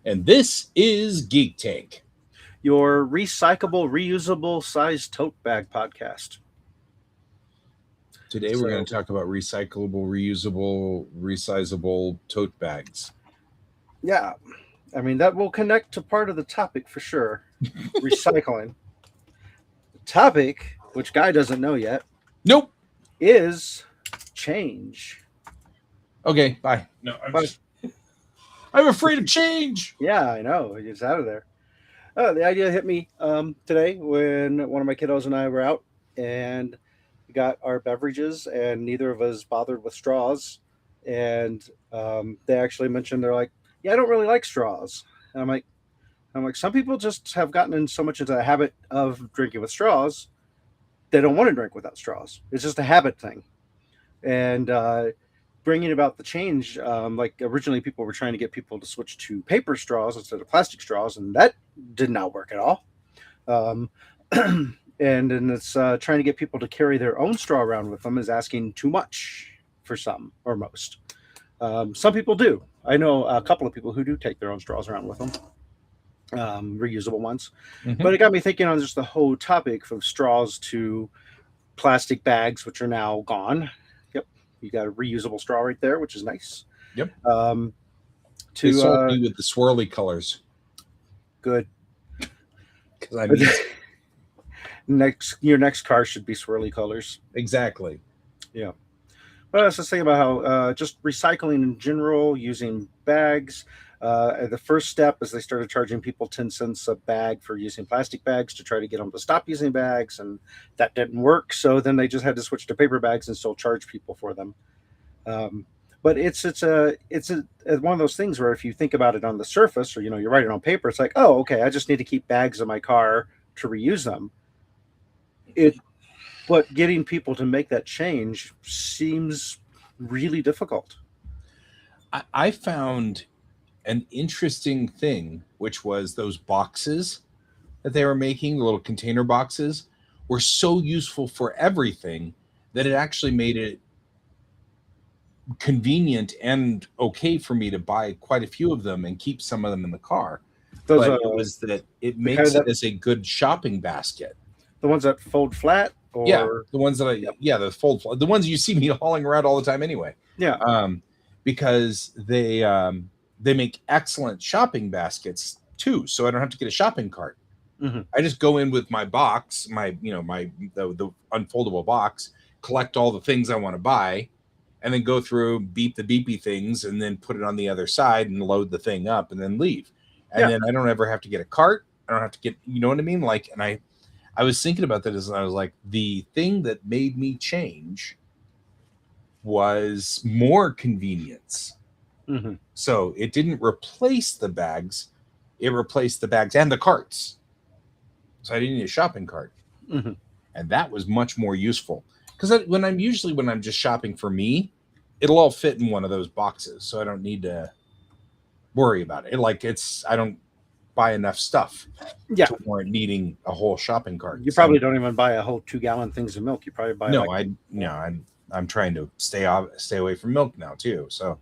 and this is Geek Tank. Your recyclable, reusable size tote bag podcast. Today we're going to talk about recyclable, reusable, resizable tote bags. Yeah, I mean, that will connect to part of the topic for sure. Recycling. The topic, which Guy doesn't know yet, Nope. is change. Okay, bye. No, I'm afraid of change. Yeah, I know. It's out of there. The idea hit me today when one of my kiddos and I were out and we got our beverages, and neither of us bothered with straws. And they actually mentioned they're like, "Yeah, I don't really like straws." And I'm like, some people just have gotten in so much into the habit of drinking with straws, they don't want to drink without straws. It's just a habit thing. And bringing about the change, like originally people were trying to get people to switch to paper straws instead of plastic straws, and that did not work at all. Um, and then it's trying to get people to carry their own straw around with them is asking too much for some or most. Some people do. I know a couple of people who do take their own straws around with them, reusable ones. Mhm. But it got me thinking on just the whole topic from straws to plastic bags, which are now gone. Yep, you got a reusable straw right there, which is nice. Yep. Um, They to sold me with the swirly colors good. because I need Your next car should be swirly colors. exactly. Yeah. But I was just thinking about how just recycling in general, using bags. The first step is they started charging people 10 cents a bag for using plastic bags to try to get them to stop using bags, and that didn't work. So then they just had to switch to paper bags and still charge people for them. But it's one of those things where if you think about it on the surface, or you write it on paper, it's like, oh, okay, I just need to keep bags in my car to reuse them. But getting people to make that change seems really difficult. I found an interesting thing, which was those boxes that they were making, the little container boxes, were so useful for everything that it actually made it convenient and okay for me to buy quite a few of them and keep some of them in the car. Those But it was that it kind makes of it as a good shopping basket. the ones that fold flat, Yeah, or the ones that Yep. the the ones you see me hauling around all the time anyway. yeah, Because they make excellent shopping baskets too, so I don't have to get a shopping cart. hmm I just go in with my box, the unfoldable box, collect all the things I want to buy, and then go through, beep the beepy things, and then put it on the other side and load the thing up and then leave. And Yeah. then I don't ever have to get a cart. I don't have to get, you know what I mean? Like, and I was thinking about that as I was like, the thing that made me change was more convenience. hmm So it didn't replace the bags, it replaced the bags and the carts. So I didn't need a shopping cart. hmm And that was much more useful. Because when I'm just shopping for me, it'll all fit in one of those boxes. So I don't need to worry about it. I don't buy enough stuff Yeah. to warrant needing a whole shopping cart. You probably don't even buy a whole 2-gallon things of milk. You probably buy No, like, I'm trying to stay away from milk now too. So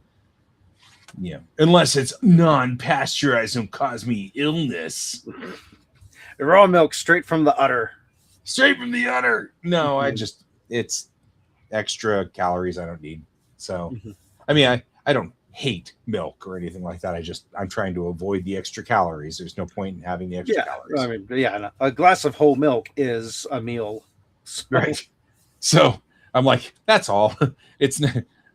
unless it's non-pasteurized and cause me illness. raw milk straight from the udder. Straight from the udder. No, it's extra calories I don't need. So Mhm. I mean I don't hate milk or anything like that. I'm trying to avoid the extra calories. There's no point in having the extra Yeah, calories. I mean, yeah, a glass of whole milk is a meal. So, Right. So I'm like, that's all. It's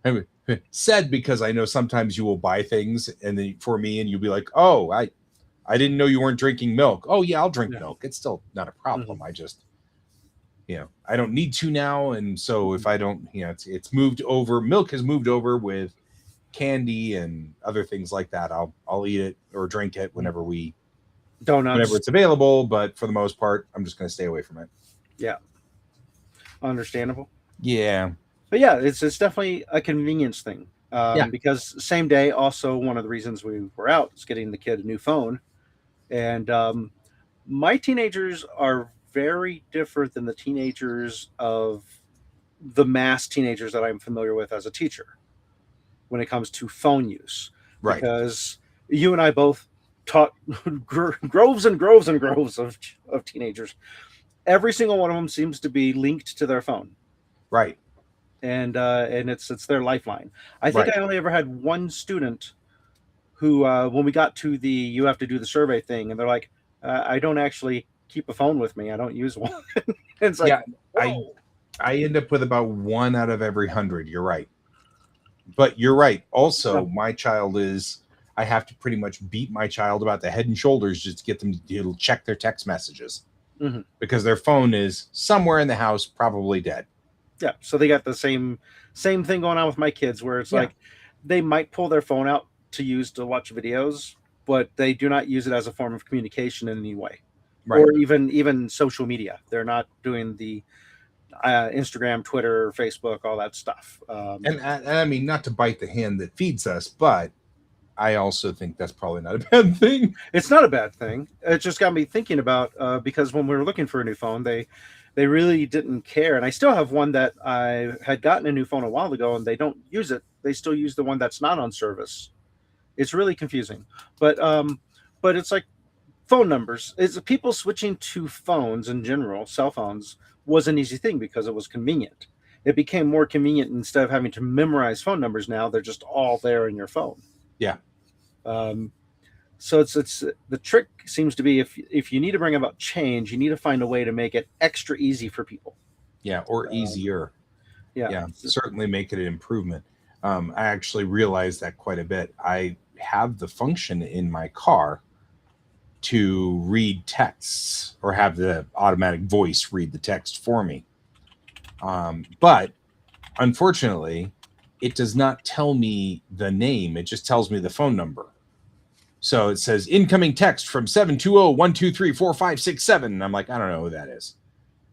I mean, said because I know sometimes you will buy things and then for me and you'll be like, oh, I didn't know you weren't drinking milk. Oh yeah, I'll drink milk. It's still not a problem. I just I don't need to now. And so if I don't, it's moved over, milk has moved over with candy and other things like that. I'll eat it or drink it whenever Donuts. it's available. But for the most part, I'm just going to stay away from it. Yeah. Understandable. Yeah. But yeah, it's definitely a convenience thing. Yeah. Because same day, also one of the reasons we were out is getting the kid a new phone. And my teenagers are very different than the teenagers of the mass teenagers that I'm familiar with as a teacher when it comes to phone use. Right. Because you and I both taught groves and groves and groves of teenagers. Every single one of them seems to be linked to their phone, Right. and it's their lifeline. I think Right. I only ever had one student who, when we got to the you have to do the survey thing, and they're like, I don't actually keep a phone with me. I don't use one. It's like, Yeah. I whoa. I end up with about 1 out of every 100. You're right. But you're right. Also, my child is, I have to pretty much beat my child about the head and shoulders just to get them to check their text messages Mhm. because their phone is somewhere in the house, probably dead. Yeah, so they got the same thing going on with my kids, where it's Yeah. like they might pull their phone out to use to watch videos, but they do not use it as a form of communication in any way, Right. or even social media. They're not doing the Instagram, Twitter, Facebook, all that stuff. And I mean, not to bite the hand that feeds us, but I also think that's probably not a bad thing. It's not a bad thing. It just got me thinking about, because when we were looking for a new phone, they really didn't care. And I still have one that I had gotten a new phone a while ago, and they don't use it. They still use the one that's not on service. It's really confusing, but it's like phone numbers. It's people switching to phones in general. Cell phones was an easy thing because it was convenient. It became more convenient instead of having to memorize phone numbers. Now they're just all there in your phone. Yeah. Um, so it's the trick seems to be, if you need to bring about change, you need to find a way to make it extra easy for people. Yeah. Or easier. Yeah. Yeah. Certainly make it an improvement. I actually realized that quite a bit. I have the function in my car to read texts or have the automatic voice read the text for me. But unfortunately, it does not tell me the name. It just tells me the phone number. So it says incoming text from 720-123-4567. And I'm like, I don't know who that is.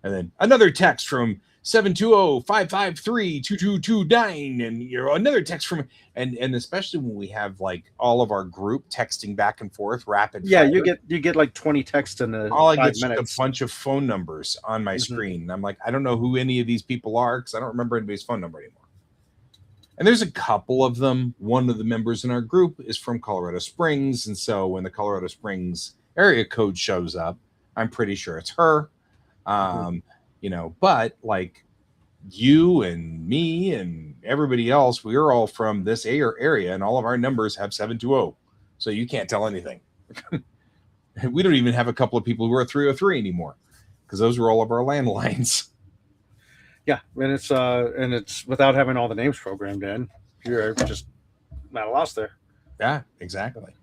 And then another text from 720-553-2229. And another text from, and especially when we have like all of our group texting back and forth rapid Yeah, fire, you get like 20 texts in all I get 5 is just minutes. a bunch of phone numbers on my screen. And I'm like, I don't know who any of these people are because I don't remember anybody's phone number anymore. And there's a couple of them. One of the members in our group is from Colorado Springs. And so when the Colorado Springs area code shows up, I'm pretty sure it's her. But like you and me and everybody else, we are all from this area and all of our numbers have 720. So you can't tell anything. We don't even have a couple of people who are 303 anymore because those were all of our landlines. Yeah, and it's without having all the names programmed in, you're just not lost there. Yeah, exactly.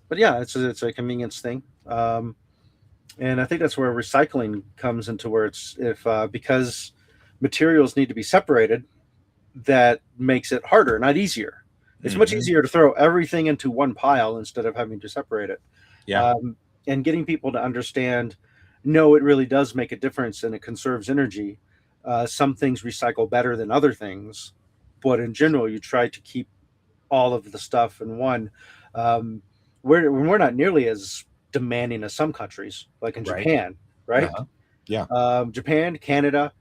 But yeah, it's a convenience thing, and I think that's where recycling comes into where it's if because materials need to be separated, that makes it harder, not easier. It's much easier to throw everything into one pile instead of having to separate it. Yeah. And getting people to understand, no, it really does make a difference and it conserves energy. Some things recycle better than other things, but in general, you try to keep all of the stuff in one. We're not nearly as demanding as some countries, like in Japan, right? Yeah. Japan, Canada,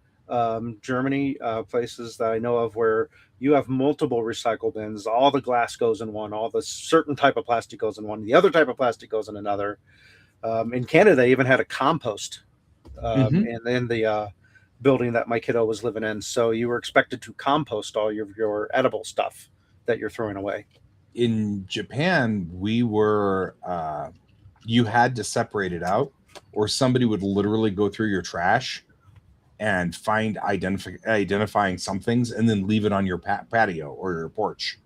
Germany, places that I know of where you have multiple recycle bins. All the glass goes in one, all the certain type of plastic goes in one, the other type of plastic goes in another. In Canada, they even had a compost in the building that my kiddo was living in. So you were expected to compost all your edible stuff that you're throwing away. In Japan, we were you had to separate it out, or somebody would literally go through your trash and find identifying some things and then leave it on your patio or your porch.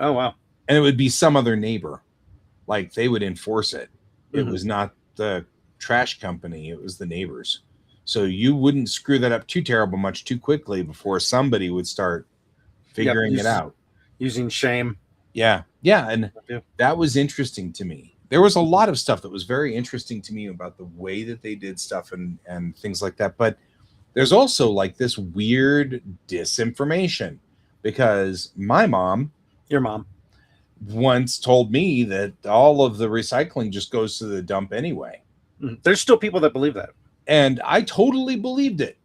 Oh, wow. And it would be some other neighbor. Like they would enforce it. It was not the trash company, it was the neighbors. So you wouldn't screw that up too terrible much too quickly before somebody would start figuring it out. Using shame. Yeah. Yeah. And that was interesting to me. There was a lot of stuff that was very interesting to me about the way that they did stuff and things like that. But there's also like this weird disinformation because my mom, your mom, once told me that all of the recycling just goes to the dump anyway. There's still people that believe that. And I totally believed it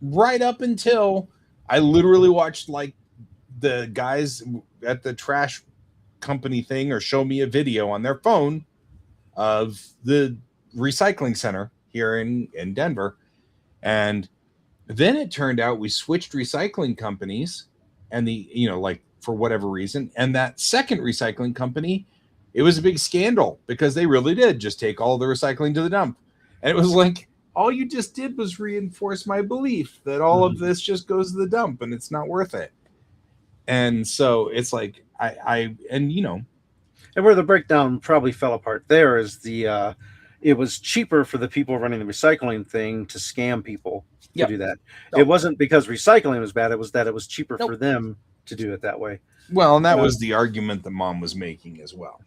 right up until I literally watched like the guys at the trash company thing or show me a video on their phone of the recycling center here in Denver. And then it turned out we switched recycling companies, and like for whatever reason, and that second recycling company, it was a big scandal because they really did just take all the recycling to the dump. And it was like, all you just did was reinforce my belief that all of this just goes to the dump and it's not worth it. And so it's like, and where the breakdown probably fell apart there is it was cheaper for the people running the recycling thing to scam people to do that. It wasn't because recycling was bad. It was that it was cheaper for them to do it that way. Well, and that was the argument that Mom was making as well.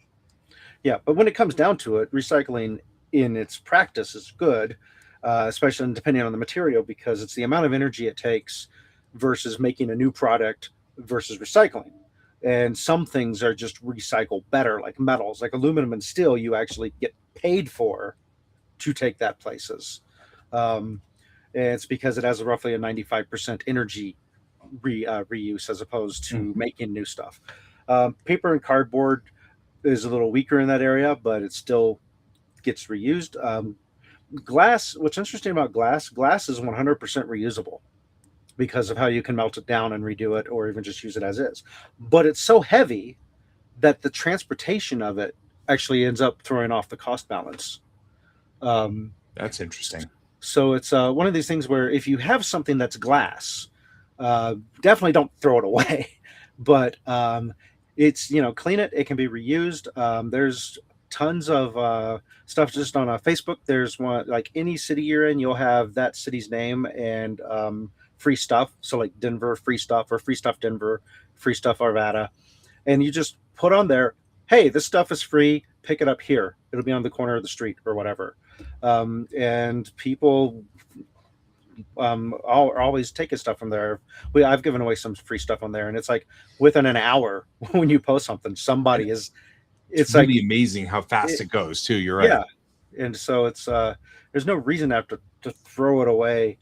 Yeah, but when it comes down to it, recycling in its practice is good, especially depending on the material, because it's the amount of energy it takes versus making a new product versus recycling. And some things are just recycled better, like metals, like aluminum and steel, you actually get paid for to take that places. It's because it has roughly a 95% energy reuse as opposed to making new stuff. Paper and cardboard is a little weaker in that area, but it still gets reused. Glass, what's interesting about glass is 100% reusable because of how you can melt it down and redo it, or even just use it as is. But it's so heavy that the transportation of it actually ends up throwing off the cost balance. That's interesting. So it's one of these things where if you have something that's glass, definitely don't throw it away. But it's, clean it. It can be reused. There's tons of stuff just on Facebook. There's one, like any city you're in, you'll have that city's name and free stuff. So like Denver, free stuff, or free stuff Denver, free stuff Arvada. And you just put on there, hey, this stuff is free. Pick it up here. It'll be on the corner of the street or whatever. And people are always taking stuff from there. I've given away some free stuff on there, and it's like within an hour when you post something, somebody is. It's really like, amazing how fast it goes too. You're right. Yeah, and so it's there's no reason to have to throw it away.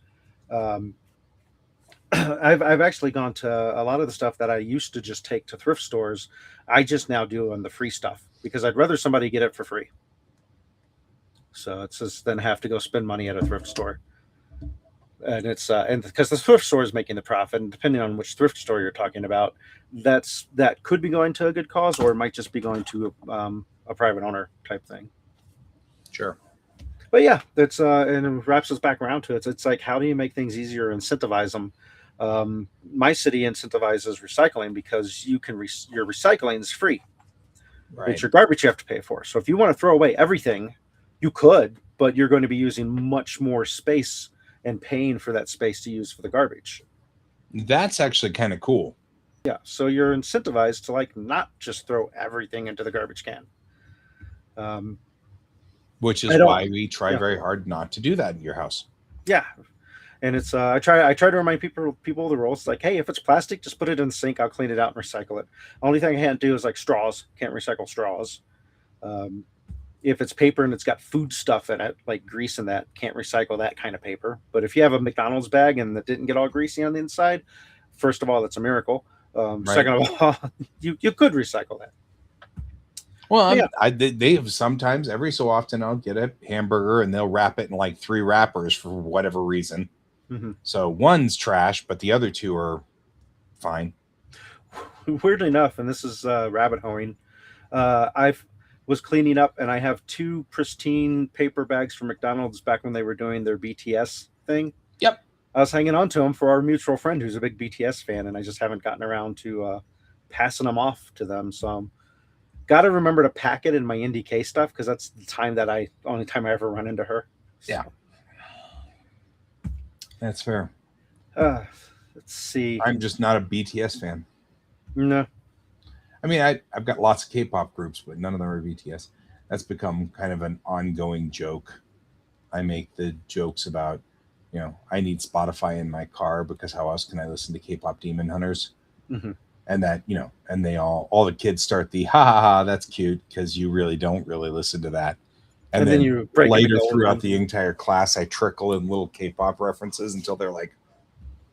I've actually gone to a lot of the stuff that I used to just take to thrift stores. I just now do on the free stuff because I'd rather somebody get it for free. So it's just then have to go spend money at a thrift store. And it's and because the thrift store is making the profit, and depending on which thrift store you're talking about, that could be going to a good cause, or it might just be going to a private owner type thing. Sure. But yeah, that's and it wraps us back around to it. It's like, how do you make things easier, incentivize them? My city incentivizes recycling because you can your recycling is free. Right. It's your garbage you have to pay for. So if you want to throw away everything, you could, but you're going to be using much more space and paying for that space to use for the garbage. That's actually kind of cool. Yeah, so you're incentivized to like not just throw everything into the garbage can. Which is why we try very hard not to do that in your house. Yeah, and it's I try to remind people the rules. Like, hey, if it's plastic, just put it in the sink. I'll clean it out and recycle it. Only thing I can't do is like straws. Can't recycle straws. If it's paper and it's got food stuff in it, like grease in that, can't recycle that kind of paper. But if you have a McDonald's bag and that didn't get all greasy on the inside, first of all, that's a miracle. Right. Second of all, you could recycle that. Well, yeah. They have sometimes, every so often, I'll get a hamburger and they'll wrap it in like 3 wrappers for whatever reason. Mm-hmm. So one's trash, but the other 2 are fine. Weirdly enough, and this is rabbit hoeing, I was cleaning up and I have 2 pristine paper bags from McDonald's back when they were doing their BTS thing. Yep. I was hanging on to them for our mutual friend who's a big BTS fan, and I just haven't gotten around to passing them off to them. So got to remember to pack it in my NDK stuff because that's the only time I ever run into her. So. Yeah. That's fair. Let's see. I'm just not a BTS fan. No. I mean, I've got lots of K-pop groups, but none of them are BTS. That's become kind of an ongoing joke. I make the jokes about, I need Spotify in my car because how else can I listen to K-pop Demon Hunters? Mm-hmm. And that, and they all the kids start the ha ha ha, that's cute because you really don't really listen to that. And then you break later throughout the entire class, I trickle in little K-pop references until they're like,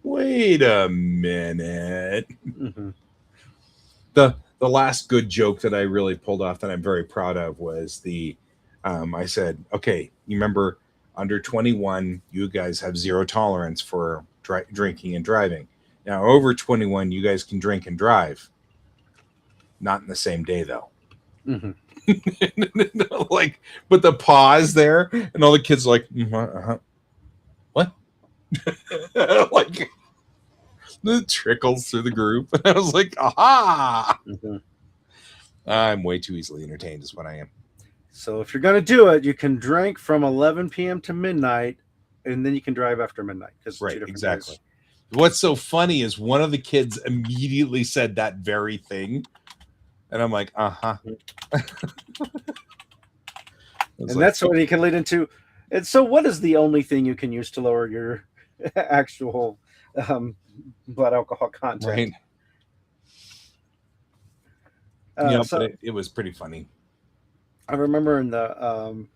wait a minute. Mm-hmm. The the last good joke that I really pulled off that I'm very proud of was I said, okay, you remember under 21, you guys have zero tolerance for drinking and driving. Now, over 21, you guys can drink and drive. Not in the same day, though. Mm-hmm. Like, but the pause there, and all the kids are like, what? Like, it trickles through the group. And I was like, aha! Mm-hmm. I'm way too easily entertained, is what I am. So if you're going to do it, you can drink from 11 p.m. to midnight, and then you can drive after midnight because Right, 2 different exactly. days. What's so funny is one of the kids immediately said that very thing. And I'm like, uh-huh. And that's what you can lead into. And so, what is the only thing you can use to lower your actual blood alcohol content? Right. So but it was pretty funny. I remember in the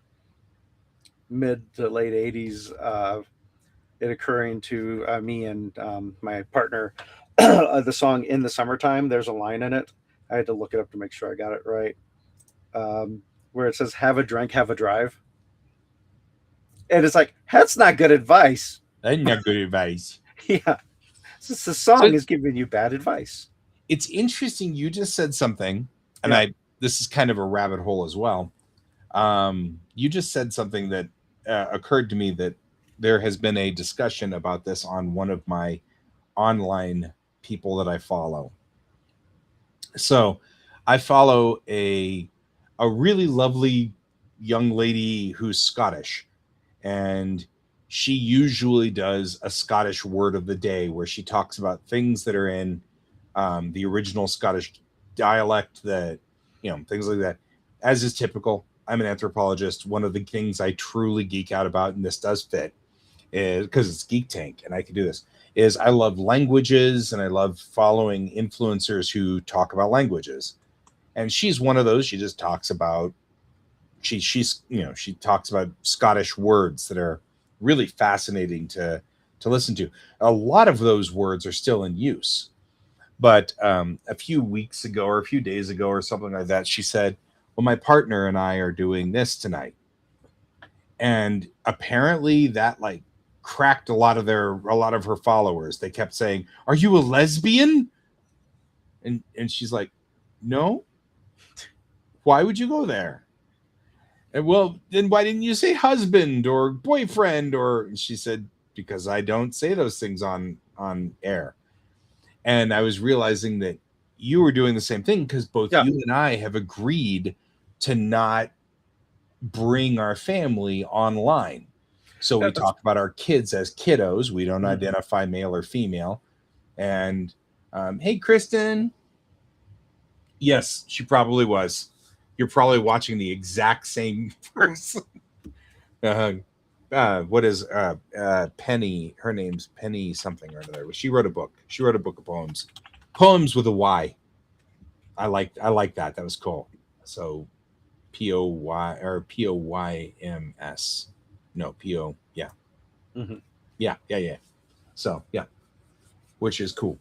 mid to late 80s, it occurring to me and my partner, the song In the Summertime, there's a line in it. I had to look it up to make sure I got it right. Where it says, have a drink, have a drive. And it's like, that's not good advice. That's not good advice. Yeah. Since the song is giving you bad advice. It's interesting. You just said something, and this is kind of a rabbit hole as well. You just said something that occurred to me that there has been a discussion about this on one of my online people that I follow. So I follow a really lovely young lady who's Scottish, and she usually does a Scottish word of the day where she talks about things that are in the original Scottish dialect, that things like that. As is typical, I'm an anthropologist. One of the things I truly geek out about, and this does fit, is because it's Geek Tank and I can do this, is I love languages and I love following influencers who talk about languages. And she's one of those. She just talks about she talks about Scottish words that are really fascinating to listen to. A lot of those words are still in use. But a few weeks ago or a few days ago or something like that, she said, well, my partner and I are doing this tonight. And apparently that like cracked a lot of her followers. They kept saying, are you a lesbian? And she's like, no. Why would you go there? And well, then why didn't you say husband or boyfriend? Or she said, because I don't say those things on air. And I was realizing that you were doing the same thing, because both you and I have agreed to not bring our family online. So we talk about our kids as kiddos. We don't identify male or female. And hey, Kristen. Yes, she probably was. You're probably watching the exact same person. What is Penny? Her name's Penny something or another. She wrote a book. She wrote a book of poems with a Y. I like that. That was cool. So POY or POYMS. No, PO. Yeah. Mm-hmm. Yeah. So yeah, which is cool.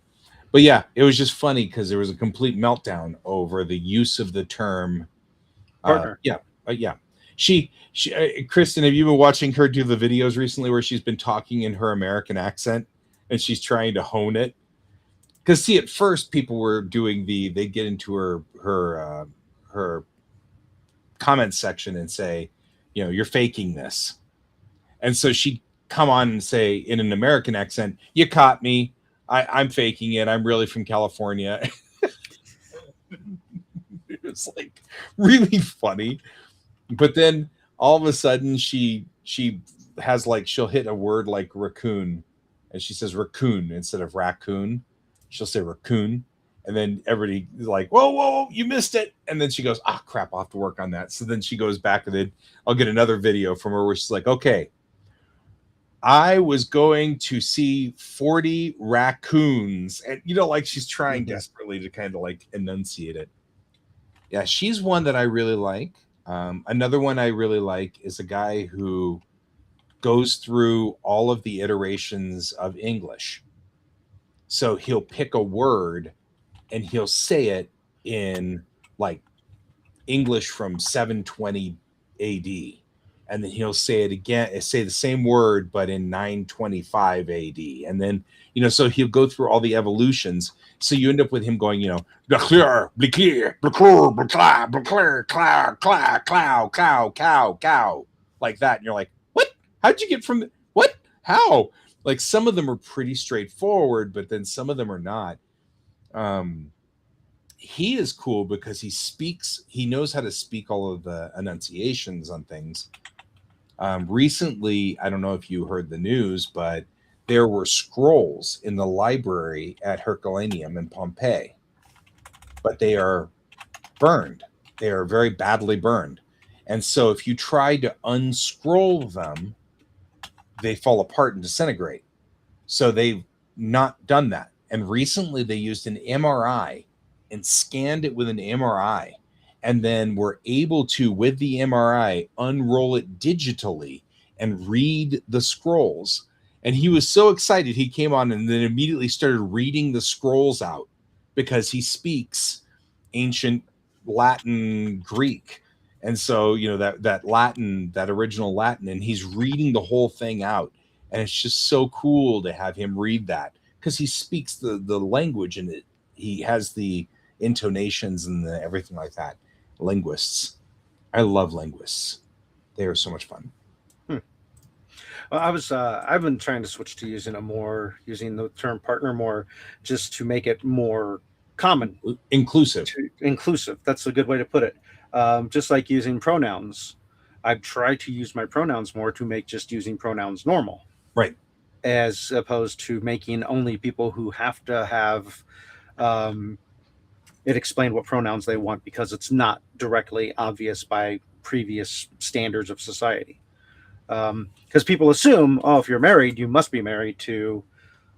But yeah, it was just funny because there was a complete meltdown over the use of the term partner. Yeah. She Kristen, have you been watching her do the videos recently where she's been talking in her American accent and she's trying to hone it? Because see, at first people were doing they get into her comment section and say, you're faking this. And so she'd come on and say in an American accent, you caught me. I'm faking it. I'm really from California. It was like really funny. But then all of a sudden she has like, she'll hit a word like raccoon and she says raccoon instead of raccoon. She'll say raccoon. And then everybody is like, whoa, you missed it. And then she goes, crap, I'll have to work on that. So then she goes back and then I'll get another video from her where she's like, okay, I was going to see 40 raccoons. And, like she's trying desperately to kind of like enunciate it. Yeah, she's one that I really like. Another one I really like is a guy who goes through all of the iterations of English. So he'll pick a word and he'll say it in like English from 720 AD, and then he'll say it again, say the same word but in 925 AD, and then so he'll go through all the evolutions. So you end up with him going, "Blaclear, Blaclear, Blaclear, Blaclear, Blaclear, Clow, Clow, Clow, Cow, Cow, Cow," like that, and you're like, "What? How'd you get from what? How?" Like some of them are pretty straightforward, but then some of them are not. Um, he is cool because he knows how to speak all of the enunciations on things. Recently, I don't know if you heard the news, but there were scrolls in the library at Herculaneum in Pompeii, but they are burned. They are very badly burned. And so if you try to unscroll them, they fall apart and disintegrate. So they've not done that. And recently they used an MRI and scanned it with an MRI, and then were able to, with the MRI, unroll it digitally and read the scrolls. And he was so excited, he came on and then immediately started reading the scrolls out because he speaks ancient Latin Greek. And so, that Latin, that original Latin, and he's reading the whole thing out. And it's just so cool to have him read that because he speaks the language, and he has the intonations and everything like that. Linguists. I love linguists. They are so much fun. Well, I've been trying to switch to using the term partner more, just to make it more common, Inclusive. inclusive. That's a good way to put it. Just like using pronouns, I've tried to use my pronouns more to make just using pronouns normal, Right. as opposed to making only people who have to have it explain what pronouns they want, because it's not directly obvious by previous standards of society. Because people assume, oh, if you're married, you must be married to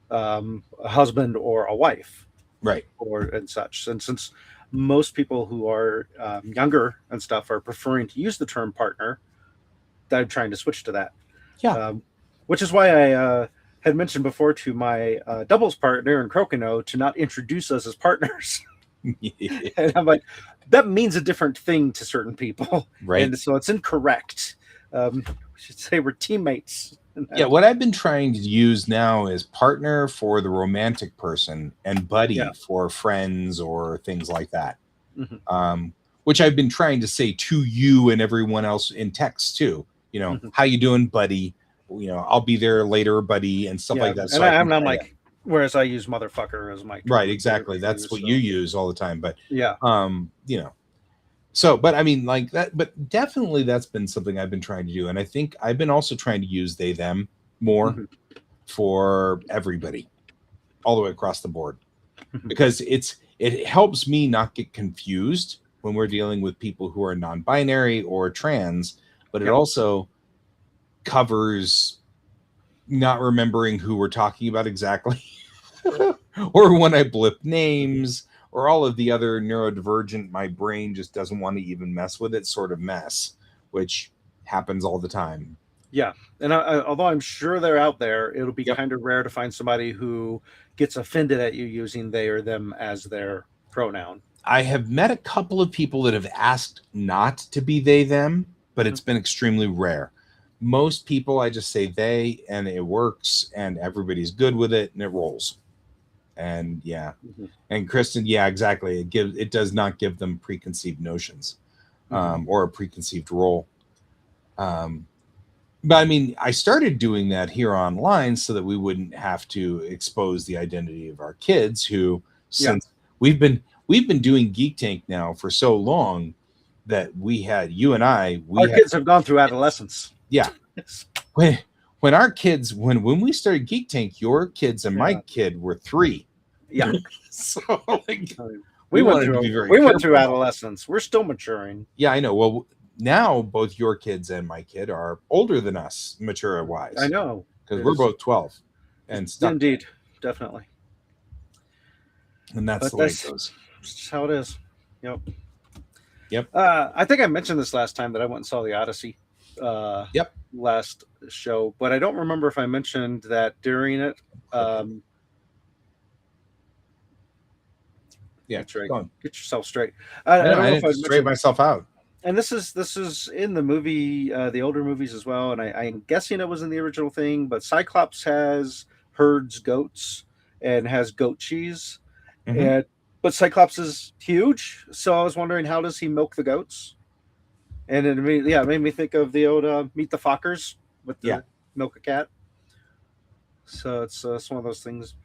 a husband or a wife, Right. or and such. And since most people who are younger and stuff are preferring to use the term partner, I'm trying to switch to that. Yeah. Which is why I had mentioned before to my doubles partner in Crokinole to not introduce us as partners. And I'm like, that means a different thing to certain people. Right. And so it's incorrect. We should say we're teammates. Yeah, what I've been trying to use now is partner for the romantic person and buddy for friends or things like that. Mm-hmm. Which I've been trying to say to you and everyone else in text too. Mm-hmm. How you doing, buddy? I'll be there later, buddy, and stuff like that. So I'm like, whereas I use motherfucker as my right, exactly. That's what you use all the time. But yeah, So, but I mean, like that, but definitely that's been something I've been trying to do. And I think I've been also trying to use they, them more for everybody all the way across the board, because it helps me not get confused when we're dealing with people who are non-binary or trans, but it also covers not remembering who we're talking about exactly or when I blip names, or all of the other neurodivergent, my brain just doesn't want to even mess with it sort of mess, which happens all the time. Yeah. And although I'm sure they're out there, it'll be kind of rare to find somebody who gets offended at you using they or them as their pronoun. I have met a couple of people that have asked not to be they, them, but it's been extremely rare. Most people, I just say they, and it works, and everybody's good with it, and it rolls. And and Kristen, exactly. It does not give them preconceived notions, or a preconceived role. But I mean, I started doing that here online so that we wouldn't have to expose the identity of our kids, who, since we've been doing Geek Tank now for so long, that our kids have gone through adolescence. Yeah. When our kids, when we started Geek Tank, your kids and my kid were 3. Yeah. So like, we went through adolescence. We're still maturing. Yeah, I know. Well, now both your kids and my kid are older than us, mature wise. I know, because we're both 12 and stuff. Indeed, definitely. And that's the way it goes. That's how it is. Yep. I think I mentioned this last time that I went and saw the Odyssey. Last show, but I don't remember if I mentioned that during it. Yeah, That's right. go on. Get yourself straight. I I know, don't I know if didn't I straighten mentioned, myself out. and this is in the movie, the older movies as well. And I'm guessing it was in the original thing, but Cyclops herds goats and has goat cheese, Mhm. and but Cyclops is huge, so I was wondering how does he milk the goats? And it made me think of the old Meet the Fockers with Yeah. the milk a cat. So it's one of those things.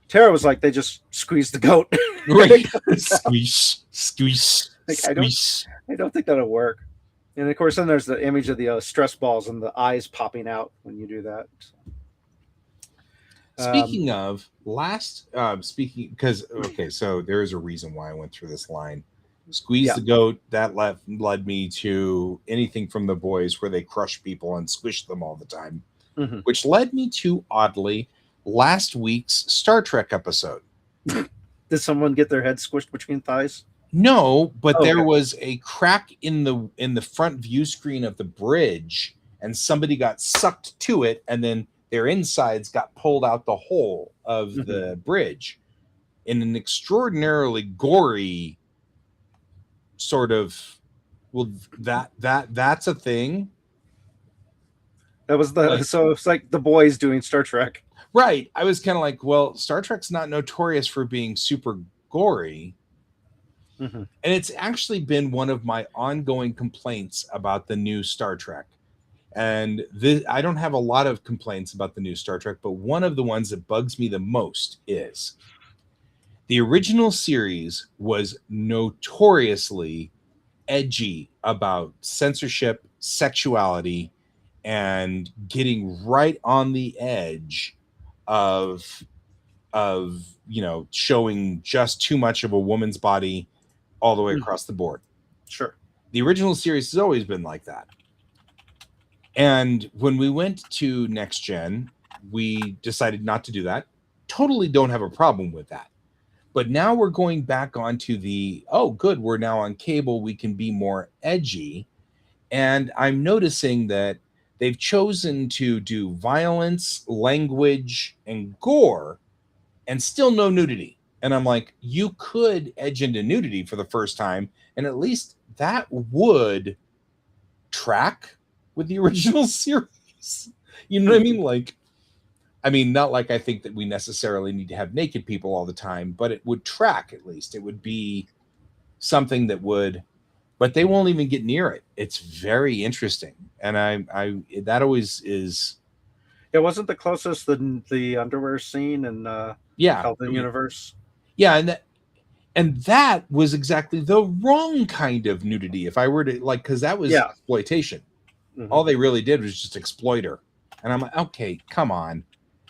Tara was like, they just squeeze the goat. And Right. it comes out. Squish, squish, Like squish. I don't think that'll work. And of course, then there's the image of the stress balls and the eyes popping out when you do that. Um, Speaking of last, speaking because okay, so there is a reason why I went through this line. Squeeze yeah. the goat. That led me to anything from the boys where they crush people and squish them all the time, Mhm. which led me to oddly last week's Star Trek episode. Did someone get their head squished between thighs? No, but Oh, there okay. was a crack in the front view screen of the bridge, and somebody got sucked to it, and then their insides got pulled out the hole of Mhm. the bridge in an extraordinarily gory sort of. Well, that's a thing, That was like, so it's like the boys doing Star Trek. right? I was kind of like, well, Star Trek's not notorious for being super gory. Hmm. And it's actually been one of my ongoing complaints about the new Star Trek. And I don't have a lot of complaints about the new Star Trek, but one of the ones that bugs me the most is the original series was notoriously edgy about censorship, sexuality, and getting right on the edge of showing just too much of a woman's body all the way across the board. Sure. The original series has always been like that. And when we went to Next Gen, we decided not to do that. Totally don't have a problem with that. But now we're going back onto oh, good, we're now on cable. We can be more edgy. And I'm noticing that they've chosen to do violence, language, and gore, and still no nudity. And I'm like, you could edge into nudity for the first time, and at least that would track with the original series. You know what I mean? Like, I mean, not like I think that we necessarily need to have naked people all the time, but it would track at least. It would be something that would, but they won't even get near it. It's very interesting. And that always is, It wasn't the closest the underwear scene in yeah. Elven Universe. Yeah. And that was exactly the wrong kind of nudity. If I were to like, because that was Yeah. exploitation. Mhm. All they really did was just exploit her. And I'm like, okay, come on.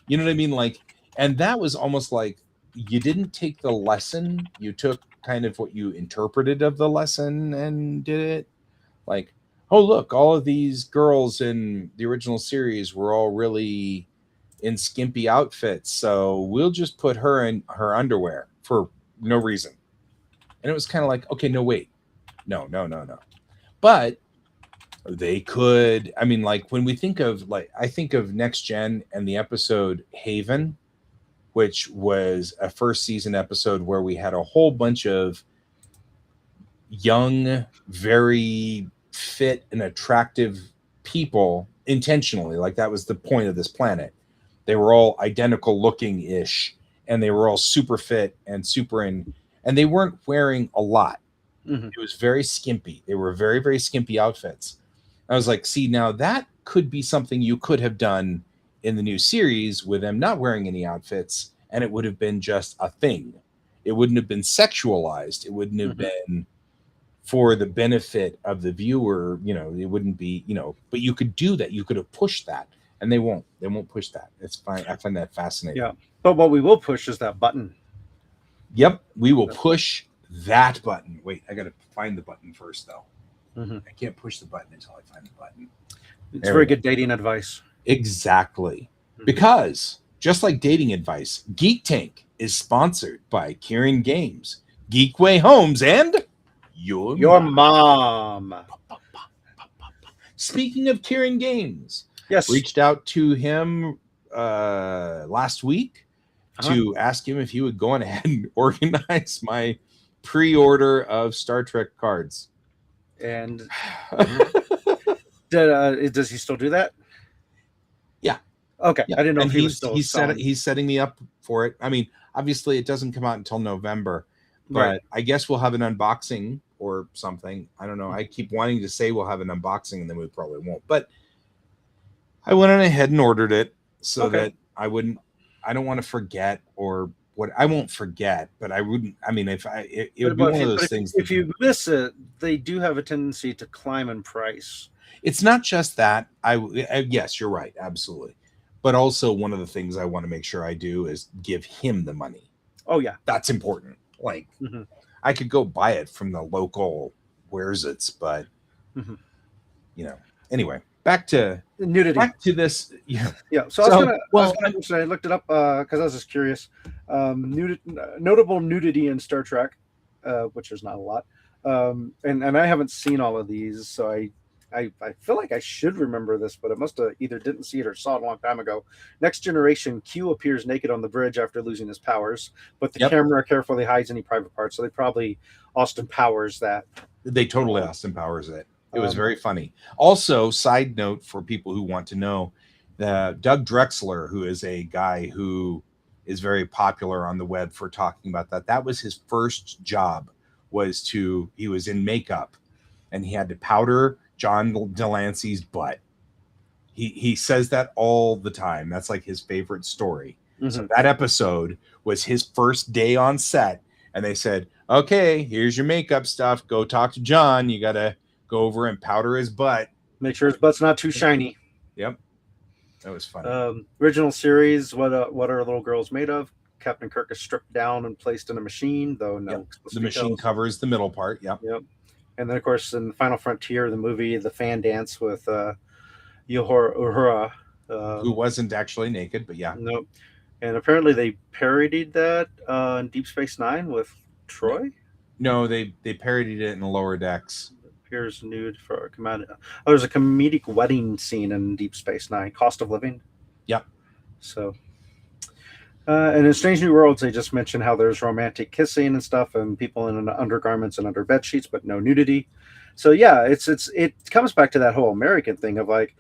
You know what I mean? Like, and that was almost like you didn't take the lesson, you took kind of what you interpreted of the lesson and did it. Like, oh, look, all of these girls in the original series were all really in skimpy outfits. So we'll just put her in her underwear for no reason. And it was kind of like, okay, no, wait. No. But they could, I mean, like when we think of, like, I think of Next Gen and the episode Haven, which was a first season episode where we had a whole bunch of young, very fit and attractive people intentionally. Like that was the point of this planet. They were all identical looking ish, and they were all super fit and and they weren't wearing a lot. Mhm. It was very skimpy. They were very, very skimpy outfits. I was like, see, now that could be something you could have done in the new series with them not wearing any outfits, and it would have been just a thing. It wouldn't have been sexualized. It wouldn't have Mhm. been for the benefit of the viewer. It wouldn't be, but you could do that. You could have pushed that, and they won't. They won't push that. It's fine. I find that fascinating. Yeah. But what we will push is that button. Yep, we will push that button. Wait, I got to find the button first, though. Mhm. I can't push the button until I find the button. It's There very we go. good dating advice. Exactly. Mhm. Because just like dating advice, Geek Tank is sponsored by Kieran Games, Geekway Homes, and your mom. Speaking of Kieran Games, Yes. reached out to him last week to ask him if he would go on ahead and organize my pre-order of Star Trek cards. And does he still do that? Yeah. Okay. Yeah. I didn't know And if he was still he's setting me up for it. I mean, obviously it doesn't come out until November, but Right. I guess we'll have an unboxing or something. I don't know. I keep wanting to say we'll have an unboxing and then we probably won't. But I went on ahead and ordered it so that I don't want to forget, or what, I won't forget, but I wouldn't. I mean, it would be one of those things. If you miss it, they do have a tendency to climb in price. It's not just that. Yes, you're right, absolutely. But also, one of the things I want to make sure I do is give him the money. Oh yeah, that's important. Like, I could go buy it from the local Where's It's, but anyway, back to nudity. Back to this, yeah. So I was gonna say, I looked it up because I was just curious. Notable nudity in Star Trek, which is not a lot, and I haven't seen all of these, so I feel like I should remember this, but I must have either didn't see it or saw it a long time ago. Next Generation, Q appears naked on the bridge after losing his powers, but the camera carefully hides any private parts, so they probably Austin Powers that. They totally Austin Powers it. It was very funny. Also, side note for people who want to know, Doug Drexler, who is a guy who is very popular on the web for talking about that. That was his first job, he was in makeup and he had to powder John Delancey's butt. He says that all the time. That's like his favorite story. So that episode was his first day on set. And they said, okay, here's your makeup stuff. Go talk to John. You got to go over and powder his butt. Make sure his butt's not too shiny. Yep. That was funny. Original series, what are little girls made of? Captain Kirk is stripped down and placed in a machine, though no. The machine covers the middle part. Yep. And then, of course, in the Final Frontier, the movie, the fan dance with Uhura. Who wasn't actually naked, but yeah. Nope. And apparently they parodied that in Deep Space Nine with Troy? No, they parodied it in the Lower Decks. Appears nude for a command. There's a comedic wedding scene in Deep Space Nine. Cost of living. Yep. So, and in Strange New Worlds, they just mentioned how there's romantic kissing and stuff, and people in undergarments and under bed sheets, but no nudity. So yeah, it comes back to that whole American thing of like,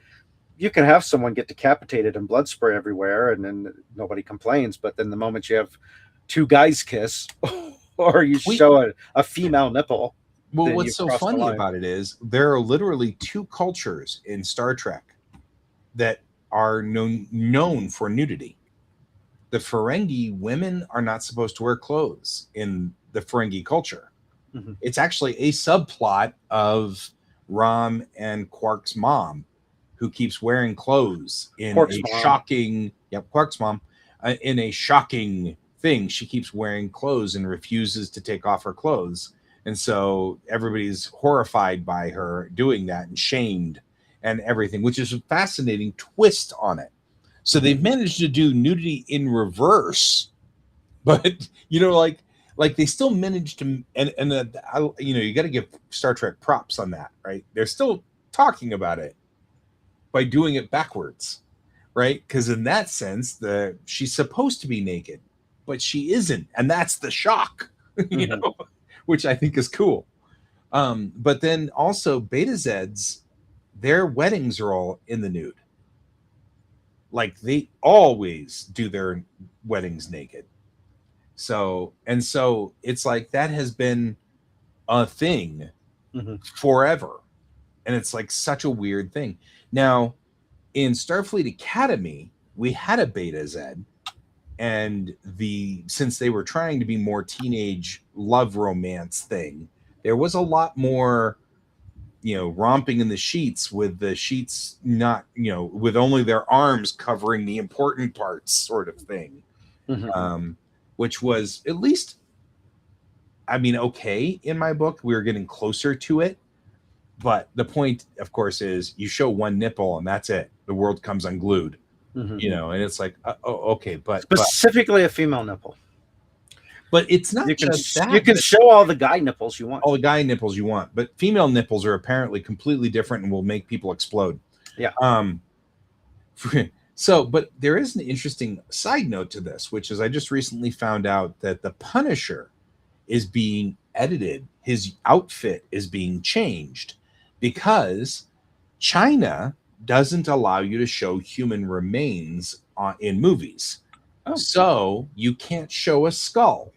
you can have someone get decapitated and blood spray everywhere, and then nobody complains. But then the moment you have two guys kiss, or you show a female nipple. Well, what's so funny about it is there are literally two cultures in Star Trek that are known for nudity. The Ferengi women are not supposed to wear clothes in the Ferengi culture. It's actually a subplot of Rom and Quark's mom, who keeps wearing clothes in Quark's mom, in a shocking thing. She keeps wearing clothes and refuses to take off her clothes. And so everybody's horrified by her doing that and shamed and everything, which is a fascinating twist on it. So they've managed to do nudity in reverse, but like they still managed to, you got to give Star Trek props on that, right? They're still talking about it by doing it backwards, right? Because in that sense, she's supposed to be naked, but she isn't, and that's the shock, which I think is cool. But then also Beta Zeds, their weddings are all in the nude. Like they always do their weddings naked. So it's like that has been a thing forever. And it's like such a weird thing. Now, in Starfleet Academy, we had a Beta Z, and since they were trying to be more teenage love romance thing, there was a lot more, romping in the sheets, with the sheets not, with only their arms covering the important parts, sort of thing, which was at least, okay in my book. We were getting closer to it. But the point, of course, is you show one nipple and that's it. The world comes unglued, and it's like, okay, but specifically a female nipple. But it's not just that. You can show all the guy nipples you want. All the guy nipples you want, but female nipples are apparently completely different and will make people explode. Yeah. So, but there is an interesting side note to this, which is I just recently found out that the Punisher is being edited. His outfit is being changed because China doesn't allow you to show human remains in movies. Oh, So you can't show a skull.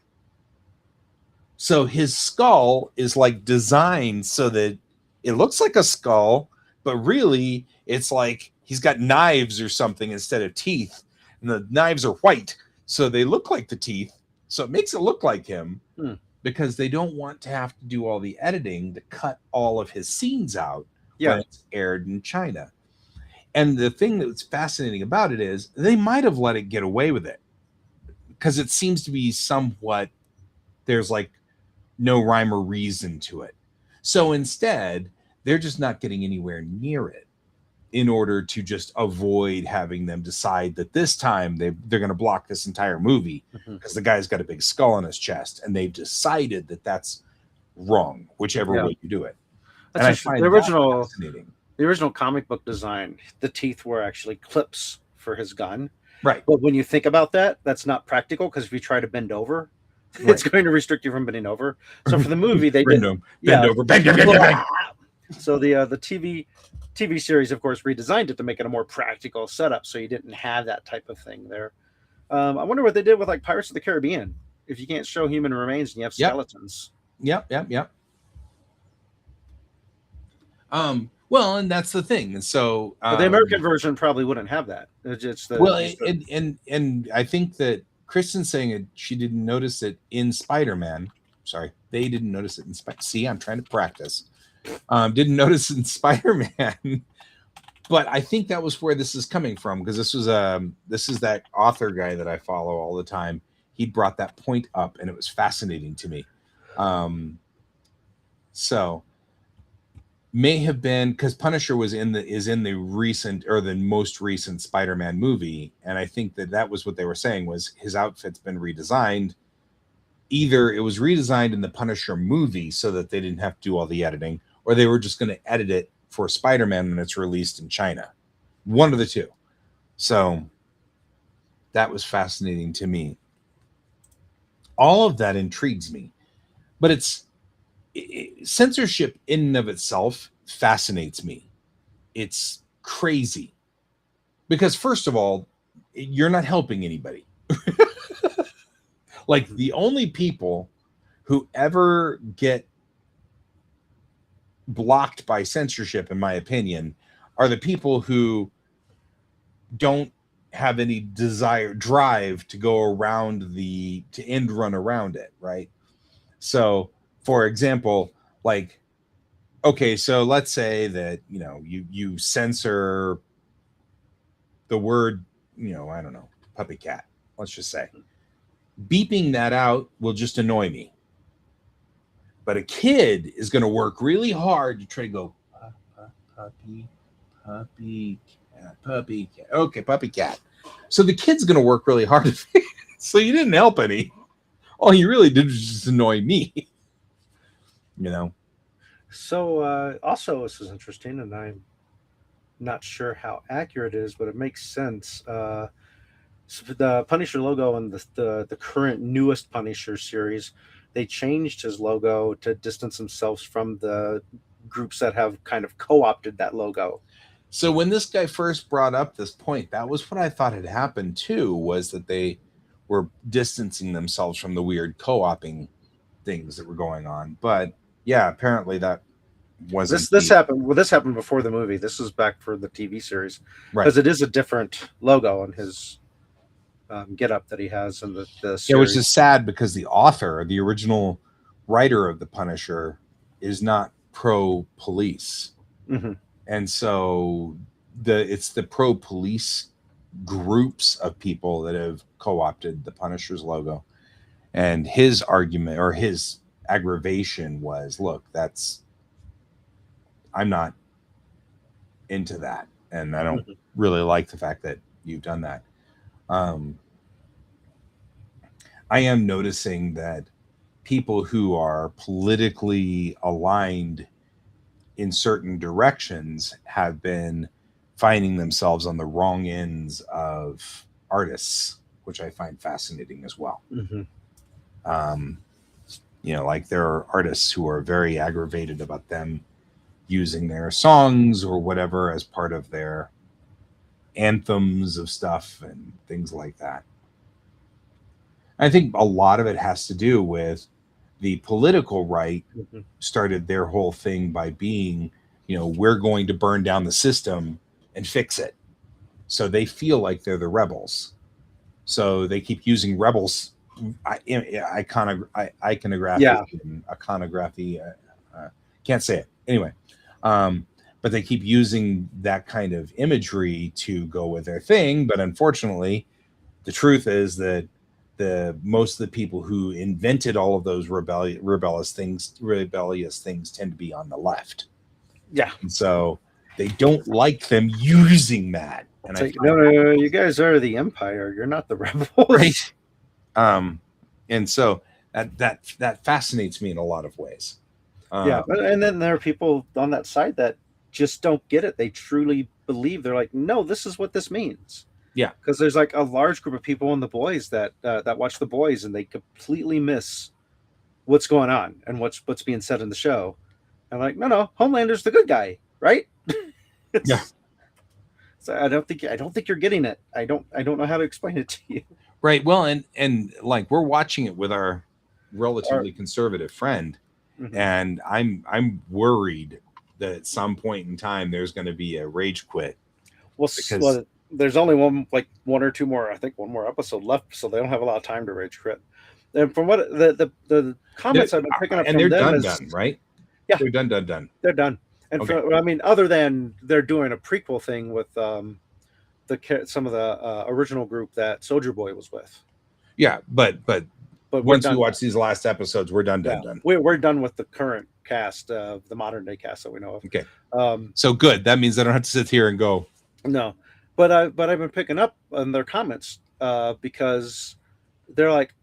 So his skull is like designed so that it looks like a skull, but really it's like he's got knives or something instead of teeth. And the knives are white, so they look like the teeth. So it makes it look like him Hmm. because they don't want to have to do all the editing to cut all of his scenes out yeah, when it's aired in China. And the thing that's fascinating about it is they might have let it get away with it because it seems to be somewhat, there's like no rhyme or reason to it. So instead, they're just not getting anywhere near it in order to just avoid having them decide that this time they're going to block this entire movie mhm, because the guy's got a big skull on his chest and they've decided that that's wrong, whichever yeah. way you do it. And That's I interesting. find that fascinating. The original comic book design, the teeth were actually clips for his gun. Right, But when you think about that, that's not practical because if you try to bend over, right. it's going to restrict you from bending over. So for the movie, they bend, did, over, bend yeah. over, bang, bang, bang, bang, bang. So the TV series, of course, redesigned it to make it a more practical setup, so you didn't have that type of thing there. I wonder what they did with like Pirates of the Caribbean. If you can't show human remains and you have Yep, skeletons, yep. Well, and that's the thing. And so, but the American version probably wouldn't have that. It's just well, just the and I think that Kristen's saying it. She didn't notice it in Spider-Man. Sorry, they didn't notice it in Spider. See, I'm trying to practice. Didn't notice it in Spider-Man, but I think that was where this is coming from because this is that author guy that I follow all the time. He brought that point up, and it was fascinating to me. So may have been because Punisher was in the recent or the most recent Spider-Man movie, and I think that was what they were saying was his outfit's been redesigned. Either it was redesigned in the Punisher movie so that they didn't have to do all the editing, or they were just going to edit it for Spider-Man when it's released in China. One of the two. So that was fascinating to me. All of that intrigues me, but censorship in and of itself fascinates me. It's crazy because first of all, you're not helping anybody. Like the only people who ever get blocked by censorship, in my opinion, are the people who don't have any drive to go around to end run around it, right? So, for example, like, okay, so let's say that you censor the word, I don't know, puppy cat. Let's just say beeping that out will just annoy me. But a kid is going to work really hard to try to go puppy, puppy cat, puppy cat. Okay, puppy cat. So the kid's going to work really hard. So you didn't help any. All you really did was just annoy me. So also this is interesting, and I'm not sure how accurate it is, but it makes sense. So the Punisher logo in the current newest Punisher series, they changed his logo to distance themselves from the groups that have kind of co-opted that logo. So when this guy first brought up this point, that was what I thought had happened too, was that they were distancing themselves from the weird co-oping things that were going on. But yeah, apparently that wasn't This happened. Well, this happened before the movie. This is back for the TV series right. because it is a different logo on his get up that he has in the Yeah, which series. is sad because the author, the original writer of the Punisher, is not pro police. Mm-hmm. And so it's the pro police groups of people that have co-opted the Punisher's logo. And his argument or his aggravation was, look, I'm not into that. And I don't really like the fact that you've done that. I am noticing that people who are politically aligned in certain directions have been finding themselves on the wrong ends of artists, which I find fascinating as well. Mm-hmm. Um, like there are artists who are very aggravated about them using their songs or whatever as part of their anthems of stuff and things like that. I think a lot of it has to do with the political right Mm-hmm. started their whole thing by being, we're going to burn down the system and fix it. So they feel like they're the rebels. So they keep using rebels iconography Yeah. and iconography. Can't say it anyway. But they keep using that kind of imagery to go with their thing. But unfortunately, the truth is that the most of the people who invented all of those rebellious things tend to be on the left. Yeah. And so they don't like them using that. And It's like, no, you guys are the Empire. You're not the rebels. Right. And so that fascinates me in a lot of ways. Yeah, and then there are people on that side that just don't get it. They truly believe, they're like, no, this is what this means. Yeah, because there's like a large group of people in The Boys that watch The Boys, and they completely miss what's going on and what's being said in the show. And like, no, Homelander's the good guy, right? Yeah. So I don't think you're getting it. I don't know how to explain it to you. Right. Well, and like we're watching it with our relatively conservative friend, Mm-hmm. and I'm worried that at some point in time there's going to be a rage quit. Well, there's only one or two more, I think one more episode left, so they don't have a lot of time to rage quit. And from what the comments I've been picking up and from they're them done, right? Yeah, they're done. They're done. And okay. Other than they're doing a prequel thing with some of the original group that Soldier Boy was with. Yeah, but once we watch these last episodes, we're done. We're done with the current cast, the modern day cast that we know of. Okay. So good. That means I don't have to sit here and go. No, but I've been picking up on their comments because they're like,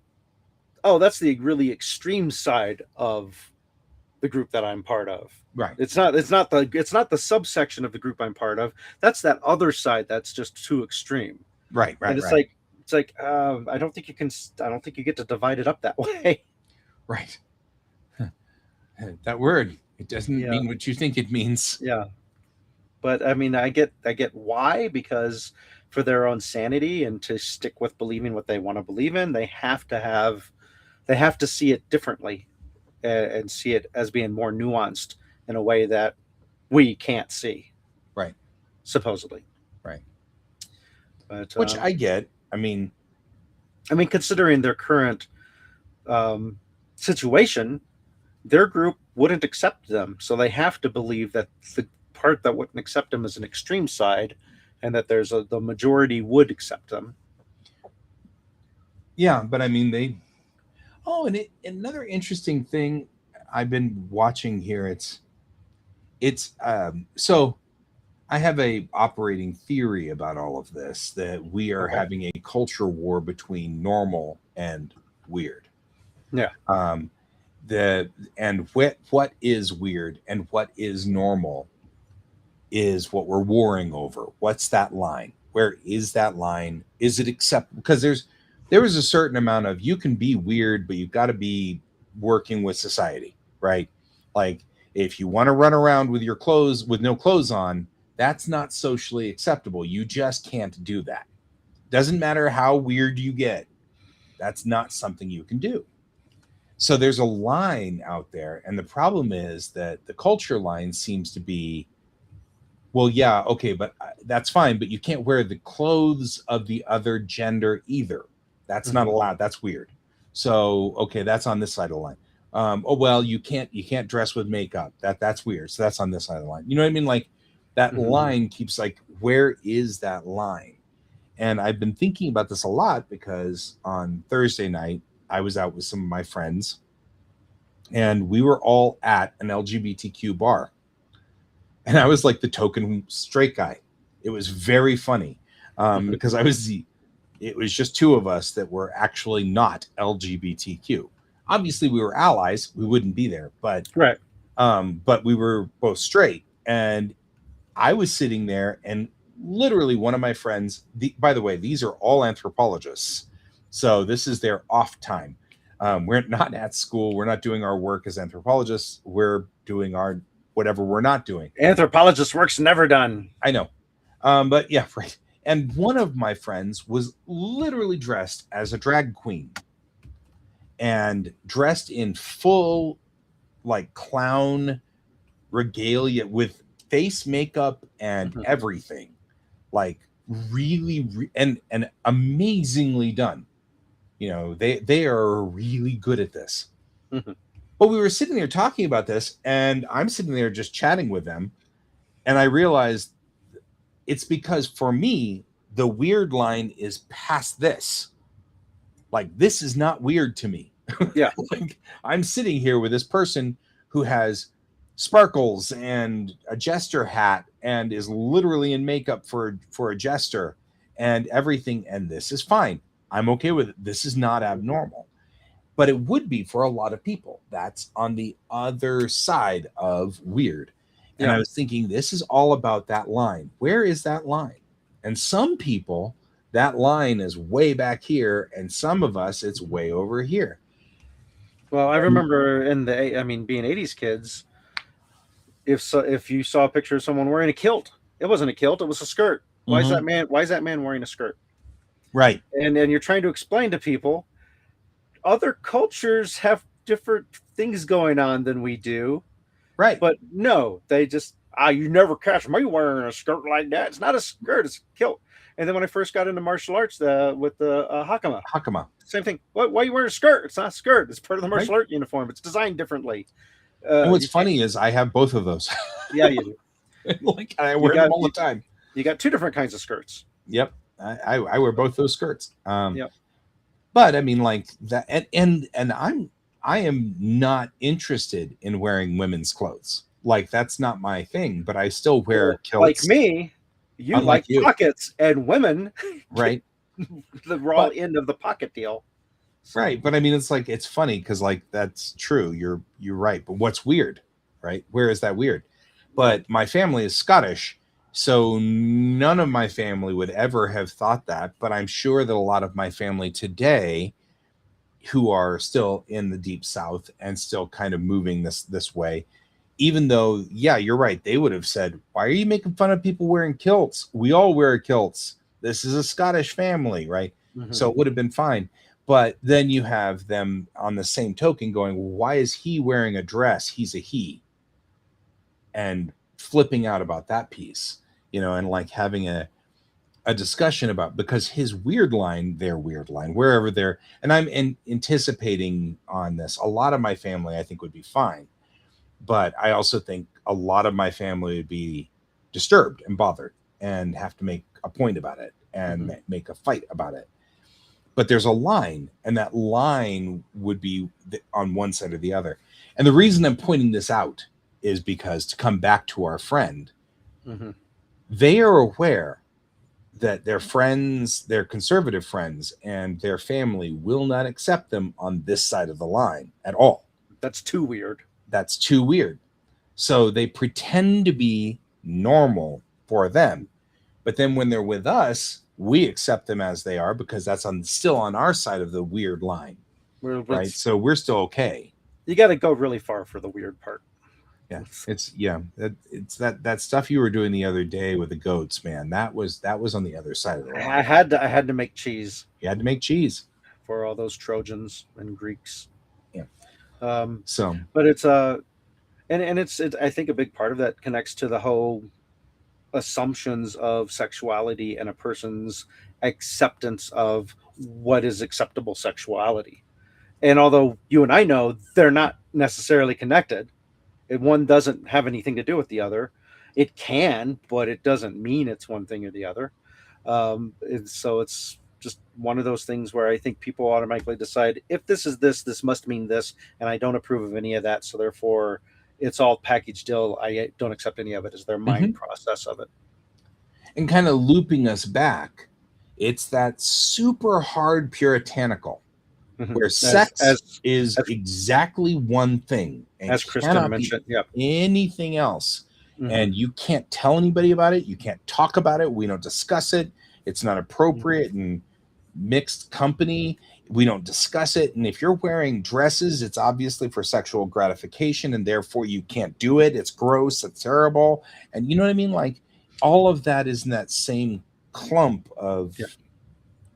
oh, that's the really extreme side of the group that I'm part of. Right. It's not the subsection of the group I'm part of. That's that other side that's just too extreme. Right. And it's like I don't think you get to divide it up that way. Right. That word, it doesn't mean what you think it means. Yeah. But I mean, I get why, because for their own sanity and to stick with believing what they want to believe in, they have to see it differently and see it as being more nuanced in a way that we can't see. Right. Supposedly. Right. But which I get. I mean, considering their current situation, their group wouldn't accept them, so they have to believe that the part that wouldn't accept them is an extreme side, and that the majority would accept them. Yeah, but I mean and another interesting thing I've been watching here, it's so I have a operating theory about all of this, that we are having a culture war between normal and weird. Yeah. What is weird and what is normal is what we're warring over. What's that line? Where is that line? Is it acceptable? Because there is a certain amount of, you can be weird, but you've got to be working with society, right? Like if you want to run around with no clothes on, that's not socially acceptable. You just can't do that. Doesn't matter how weird you get. That's not something you can do. So there's a line out there. And the problem is that the culture line seems to be, well, yeah, okay, but that's fine, but you can't wear the clothes of the other gender either. That's not allowed. That's weird. So, okay, that's on this side of the line. Oh, well, you can't dress with makeup. That's weird. So that's on this side of the line. You know what I mean? Like that line keeps like, where is that line? And I've been thinking about this a lot because on Thursday night, I was out with some of my friends and we were all at an LGBTQ bar. And I was like the token straight guy. It was very funny because it was just two of us that were actually not LGBTQ. Obviously, we were allies. We wouldn't be there, but we were both straight. And I was sitting there, and literally one of my friends, by the way, these are all anthropologists, so this is their off time. We're not at school, we're not doing our work as anthropologists, we're doing our whatever we're not doing. Anthropologist work's never done. I know. But yeah, right. And one of my friends was literally dressed as a drag queen and dressed in full like clown regalia with face makeup and Mhm. everything. Like really and amazingly done. They are really good at this. Mhm. But we were sitting there talking about this, and I'm sitting there just chatting with them, and I realized it's because for me, the weird line is past this. Like, this is not weird to me. Yeah. Like, I'm sitting here with this person who has sparkles and a jester hat and is literally in makeup for a jester and everything, and this is fine. I'm okay with it. This is not abnormal. But it would be for a lot of people. That's on the other side of weird. And Yeah. I was thinking, this is all about that line. Where is that line? And some people, that line is way back here, and some of us, it's way over here. Well, I remember being '80s kids, if you saw a picture of someone wearing a kilt, it wasn't a kilt, it was a skirt. Why is Mhm. that man? Why is that man wearing a skirt? Right, And you're trying to explain to people other cultures have different things going on than we do, right. but no, they just you never catch me wearing a skirt like that. It's not a skirt, it's a kilt. And then when I first got into martial arts, with the hakama, Hakama, same thing. Why are you wearing a skirt? It's not a skirt. It's part of the right? martial art uniform. It's designed differently. And what's You can't. funny is I have both of those. Yeah, you do. Like, I You wear them got all you, the time. you got two different kinds of skirts. Yep. I wear both those skirts. Yep. But I mean, like that, and I am not interested in wearing women's clothes. Like, that's not my thing. But I still wear Like kilts, me, you unlike like you, pockets, and women right? the raw But end of the pocket deal. So, right, but I mean, it's like it's funny because like that's true. You're right. But what's weird, right? Where is that weird? But my family is Scottish, so none of my family would ever have thought that. But I'm sure that a lot of my family today, who are still in the deep south and still kind of moving this way, even though, yeah, you're right, they would have said, why are you making fun of people wearing kilts? We all wear kilts. This is a Scottish family, right? mhm. So it would have been fine. But then you have them on the same token going, well, why is he wearing a dress? He's a he. And flipping out about that piece, and like having a discussion about, because his weird line, their weird line, wherever they're, and anticipating on this, a lot of my family I think would be fine, but I also think a lot of my family would be disturbed and bothered and have to make a point about it and Mhm. make a fight about it. But there's a line, and that line would be on one side or the other. And the reason I'm pointing this out is because, to come back to our friend, Mhm. they are aware that their friends, their conservative friends, and their family will not accept them on this side of the line at all. That's too weird. That's too weird. So they pretend to be normal for them. But then when they're with us, we accept them as they are because that's still on our side of the weird line, right? So we're still okay. You got to go really far for the weird part. Yeah, it's that stuff you were doing the other day with the goats, man. That was on the other side of the line. I had to make cheese You had to make cheese. for all those Trojans and Greeks. Yeah. Um, So but it's and it's I think a big part of that connects to the whole assumptions of sexuality and a person's acceptance of what is acceptable sexuality. And although you and I know they're not necessarily connected, one doesn't have anything to do with the other. It can, but it doesn't mean it's one thing or the other. So it's just one of those things where I think people automatically decide, if this is this, this must mean this, and I don't approve of any of that. So therefore, it's all packaged deal. I don't accept any of it as their mind process of it. and kind of looping us back, it's that super hard puritanical where sex is exactly one thing and as Kristen cannot be mentioned. Yeah. anything else. Mm-hmm. and you can't tell anybody about it. You can't talk about it. We don't discuss it. It's not appropriate and mixed company. We don't discuss it. And if you're wearing dresses, it's obviously for sexual gratification, and therefore you can't do it. It's gross. It's terrible. And you know what I mean? Like all of that is in that same clump of Yeah.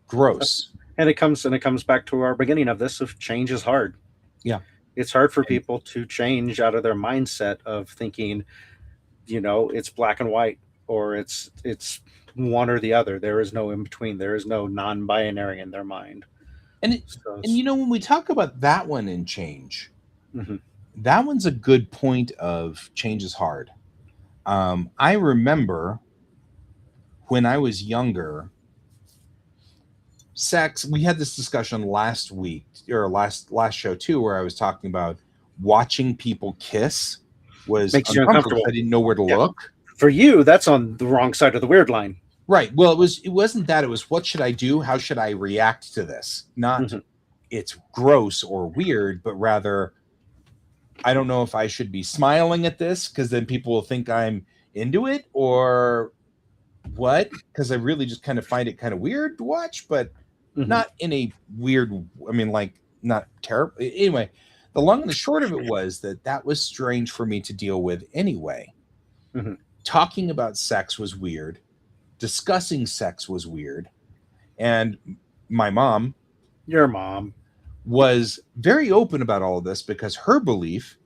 gross. And it comes back to our beginning of this: of change is hard. Yeah. It's hard for And, people to change out of their mindset of thinking, it's black and white, or it's one or the other. There is no in between. There is no non-binary in their mind. and, it, So and when we talk about that one in change, mm-hmm. that one's a good point of change is hard. I remember when I was younger, sex. We had this discussion last week or last show too, where I was talking about watching people kiss was Makes you uncomfortable. uncomfortable. I didn't know where to Yeah. look. For you, that's on the wrong side of the weird line. Right. Well, it wasn't that. It was what should I do? How should I react to this? Not Mm-hmm. it's gross or weird, but rather I don't know if I should be smiling at this because then people will think I'm into it, or what, because I really just kind of find it kind of weird to watch, but Mm-hmm. not in a weird, I mean, like not terrible. Anyway, the long and the short of it was that was strange for me to deal with anyway. Mm-hmm. Talking about sex was weird. Discussing sex was weird. And my mom, Your mom, was very open about all of this because her belief,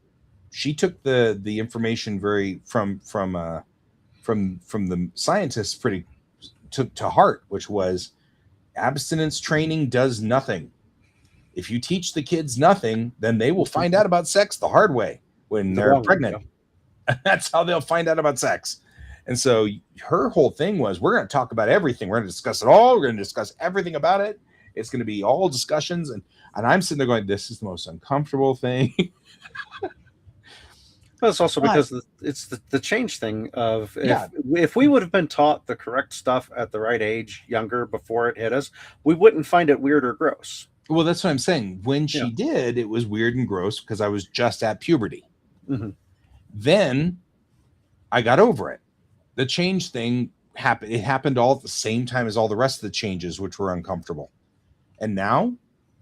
she took the information very from the scientists pretty to heart, which was abstinence training does nothing. If you teach the kids nothing, then they will find out about sex the hard way when they're pregnant. That's how they'll find out about sex. And so her whole thing was, we're going to talk about everything. We're going to discuss it all. We're going to discuss everything about it. It's going to be all discussions. And I'm sitting there going, this is the most uncomfortable thing. But it's also because it's the change thing of if we would have been taught the correct stuff at the right age, younger, before it hit us, we wouldn't find it weird or gross. Well, that's what I'm saying. When she did, it was weird and gross because I was just at puberty. Mm-hmm. Then I got over it. The change thing happened. It happened all at the same time as all the rest of the changes, which were uncomfortable. And now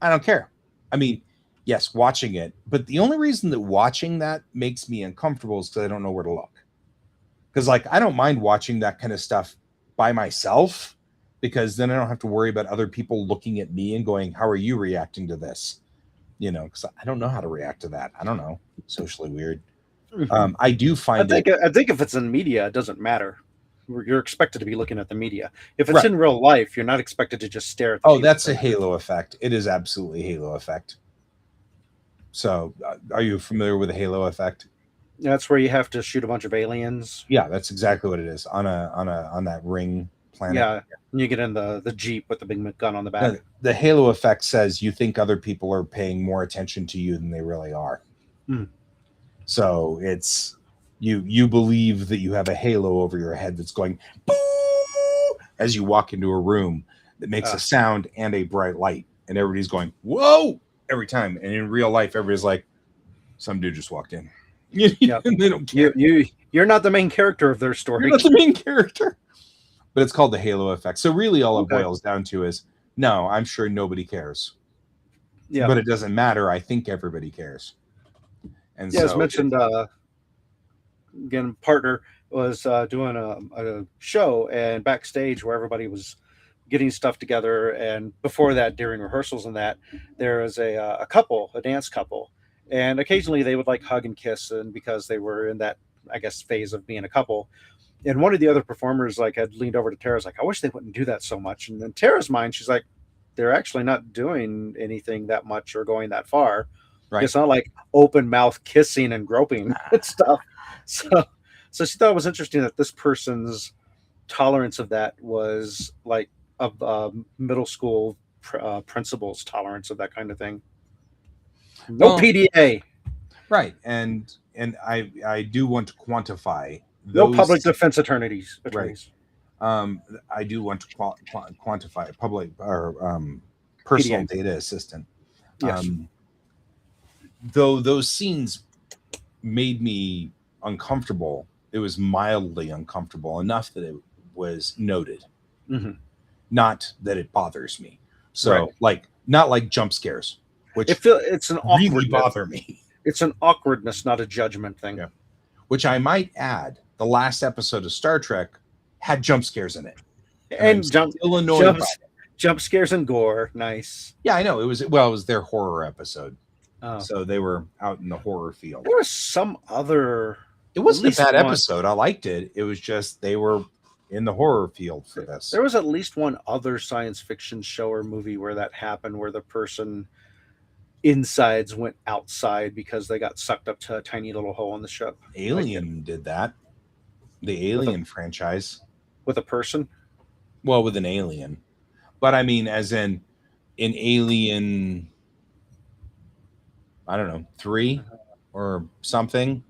I don't care. I mean, yes, watching it, but the only reason that watching that makes me uncomfortable is because I don't know where to look. Because like, I don't mind watching that kind of stuff by myself, because then I don't have to worry about other people looking at me and going, how are you reacting to this? Because I don't know how to react to that. I don't know. Socially weird. Mm-hmm. I do find I think if it's in media, it doesn't matter. You're expected to be looking at the media. If it's right. in real life, you're not expected to just stare at the that's a halo effect. It is absolutely halo effect. So are you familiar with the halo effect? That's where you have to shoot a bunch of aliens. Yeah, that's exactly what it is on that ring planet. Yeah, and you get in the Jeep with the big gun on the back. The halo effect says you think other people are paying more attention to you than they really are. So it's you believe that you have a halo over your head that's going boo as you walk into a room that makes a sound and a bright light, and everybody's going whoa every time. And in real life, everybody's like, some dude just walked in. Yeah, they don't care. You're not the main character of their story. You're not the main character. But it's called the halo effect. So really all it boils down to is, no, I'm sure nobody cares. Yeah. But it doesn't matter. I think everybody cares. And as mentioned, again, partner was doing a show, and backstage where everybody was getting stuff together. And before that, during rehearsals and that, there was a couple, a dance couple. And occasionally they would like hug and kiss, and because they were in that, I guess, phase of being a couple. And one of the other performers like had leaned over to Tara's like, I wish they wouldn't do that so much. And in Tara's mind, she's like, they're actually not doing anything that much or going that far. Right. It's not like open mouth kissing and groping and stuff. So she thought it was interesting that this person's tolerance of that was like a middle school principal's tolerance of that kind of thing. No PDA. Right. And I do want to quantify no public defense attorneys. Right. I do want to quantify public or personal PDA. Data assistant. Yes. Though those scenes made me uncomfortable, It was mildly uncomfortable enough that it was noted, Mm-hmm. not that it bothers me. So Right. like not like jump scares, which It's an really awkwardness. bother me. It's an awkwardness, not a judgment thing. Yeah. Which I might add, the last episode of Star Trek had jump scares in it. I'm And still annoyed by it. jump scares and gore. Nice. Yeah, I know. It was their horror episode. Oh. So they were out in the horror field. There was some other. It wasn't a bad one. episode. I liked it. It was just they were in the horror field for this. There was at least one other science fiction show or movie where that happened, where the person insides went outside because they got sucked up to a tiny little hole in the ship. Alien did that. The Alien franchise. With a person? Well, with an alien. But I mean, as in Alien, I don't know, 3 or something.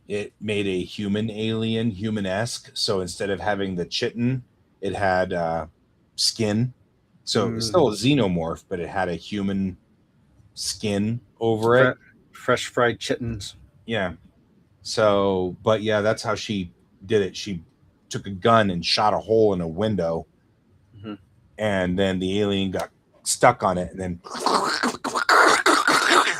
It made a human alien, human-esque. So instead of having the chitin, it had skin. So it was still a xenomorph, but it had a human skin over it. Fresh fried chittens. Yeah. So, but yeah, that's how she did it. She took a gun and shot a hole in a window, and then the alien got stuck on it, and then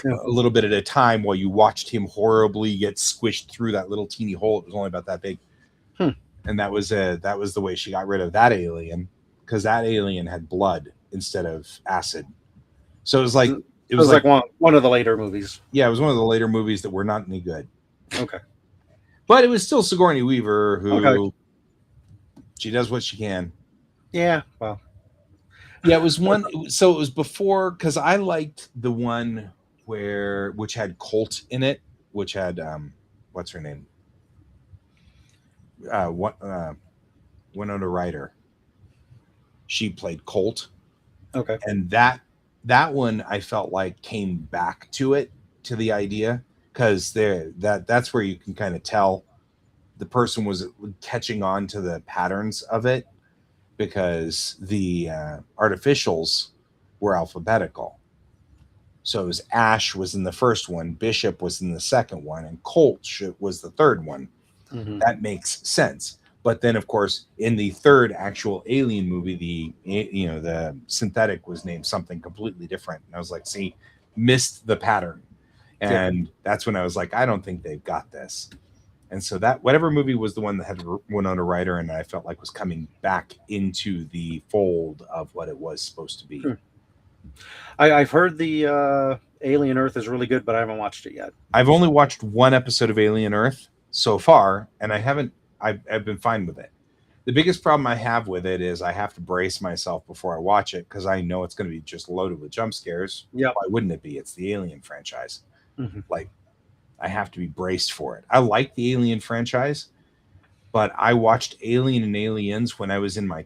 a little bit at a time while you watched him horribly get squished through that little teeny hole. It was only about that big. And that was the way she got rid of that alien, because that alien had blood instead of acid. So it was like one of the later movies. Yeah, it was one of the later movies that were not any good. Okay. But it was still Sigourney Weaver who she does what she can. Yeah, well. Yeah, it was one. So it was before, because I liked the one which had Colt in it, which had what's her name? Winona Ryder. She played Colt. Okay. And that one I felt like came back to the idea, because that's where you can kind of tell the person was catching on to the patterns of it, because the artificials were alphabetical. So it was Ash was in the first one, Bishop was in the second one, and Colt was the third one. That makes sense. But then, of course, in the third actual Alien movie, the synthetic was named something completely different. And I was like, see, missed the pattern. And that's when I was like, I don't think they've got this. And so that whatever movie was the one that had Winona Ryder, and I felt like was coming back into the fold of what it was supposed to be. I've heard the Alien Earth is really good, but I haven't watched it yet. I've only watched one episode of Alien Earth so far, and I've been fine with it. The biggest problem I have with it is I have to brace myself before I watch it, because I know it's going to be just loaded with jump scares. Yeah. Why wouldn't it be? It's the Alien franchise. Like, I have to be braced for it. I like the Alien franchise, but I watched Alien and Aliens when I was in my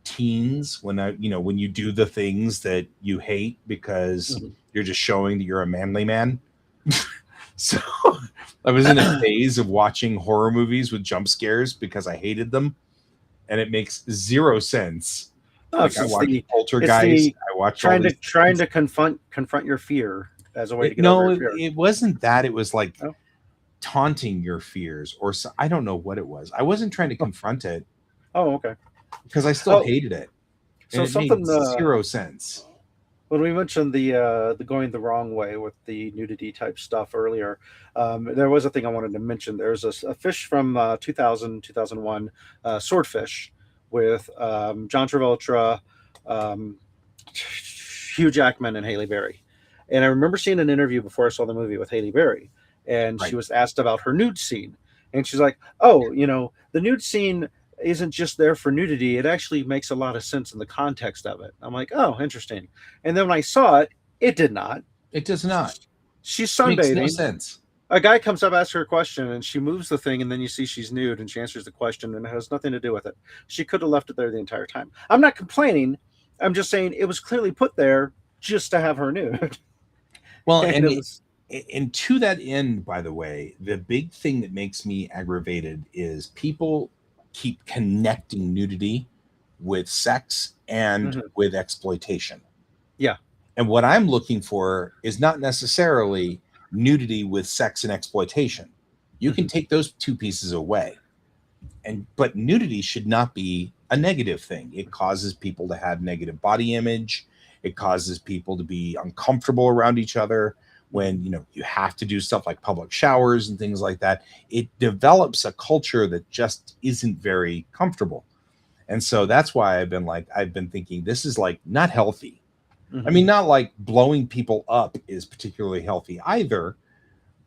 teens, when you do the things that you hate because you're just showing that you're a manly man. So I was in a phase of watching horror movies with jump scares because I hated them, and it makes zero sense. Like, I watched Poltergeist. I watched trying to confront your fear as a way to get over your fear. It wasn't that. It was like taunting your fears, or I don't know what it was. I wasn't trying to confront it. Oh, okay. Because I still hated it. So it made zero sense. When we mentioned the going the wrong way with the nudity type stuff earlier, there was a thing I wanted to mention. There's a fish from 2001, Swordfish, with John Travolta, Hugh Jackman, and Halle Berry. And I remember seeing an interview before I saw the movie with Halle Berry, and she was asked about her nude scene. And she's like, oh, the nude scene isn't just there for nudity. It actually makes a lot of sense in the context of it. I'm like, oh, interesting. And then when I saw it, it did not. It does not. She's sunbathing. Makes no sense. A guy comes up, asks her a question, and she moves the thing, and then you see she's nude, and she answers the question, and it has nothing to do with it. She could have left it there the entire time. I'm not complaining. I'm just saying it was clearly put there just to have her nude. Well, and to that end, by the way, the big thing that makes me aggravated is people keep connecting nudity with sex and with exploitation. Yeah. And what I'm looking for is not necessarily nudity with sex and exploitation. You can take those two pieces away. But nudity should not be a negative thing. It causes people to have negative body image. It causes people to be uncomfortable around each other when you have to do stuff like public showers and things like that. It develops a culture that just isn't very comfortable. And so that's why I've been thinking this is like not healthy. I mean, not like blowing people up is particularly healthy either,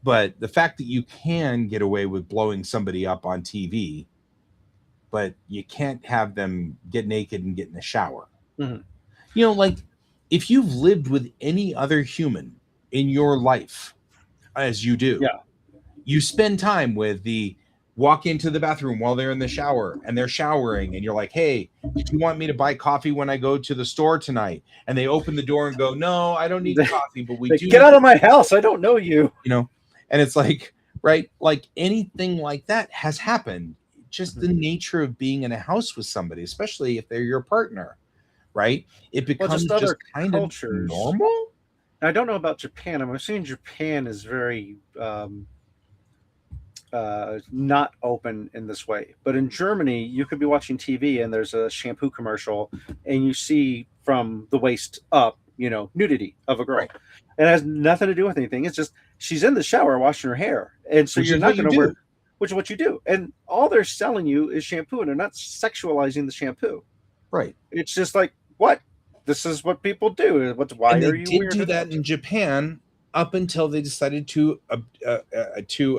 but the fact that you can get away with blowing somebody up on TV, but you can't have them get naked and get in the shower. Like if you've lived with any other human in your life, as you do, Yeah. you spend time with the walk into the bathroom while they're in the shower and they're showering and you're like, hey, did you want me to buy coffee when I go to the store tonight? And they open the door and go, no, I don't need coffee, but we do. Get out of my house. I don't know you. And it's like, right, like anything like that has happened. Just the nature of being in a house with somebody, especially if they're your partner, right? It becomes just kind cultures. Of normal. I don't know about Japan. I'm assuming Japan is very not open in this way. But in Germany, you could be watching TV and there's a shampoo commercial and you see from the waist up, nudity of a girl. Right. It has nothing to do with anything. It's just she's in the shower washing her hair. And so you're not going to wear, which is what you do. And all they're selling you is shampoo and they're not sexualizing the shampoo. Right. It's just like, what? This is what people do. Why are you weird? They did do that in Japan up until they decided to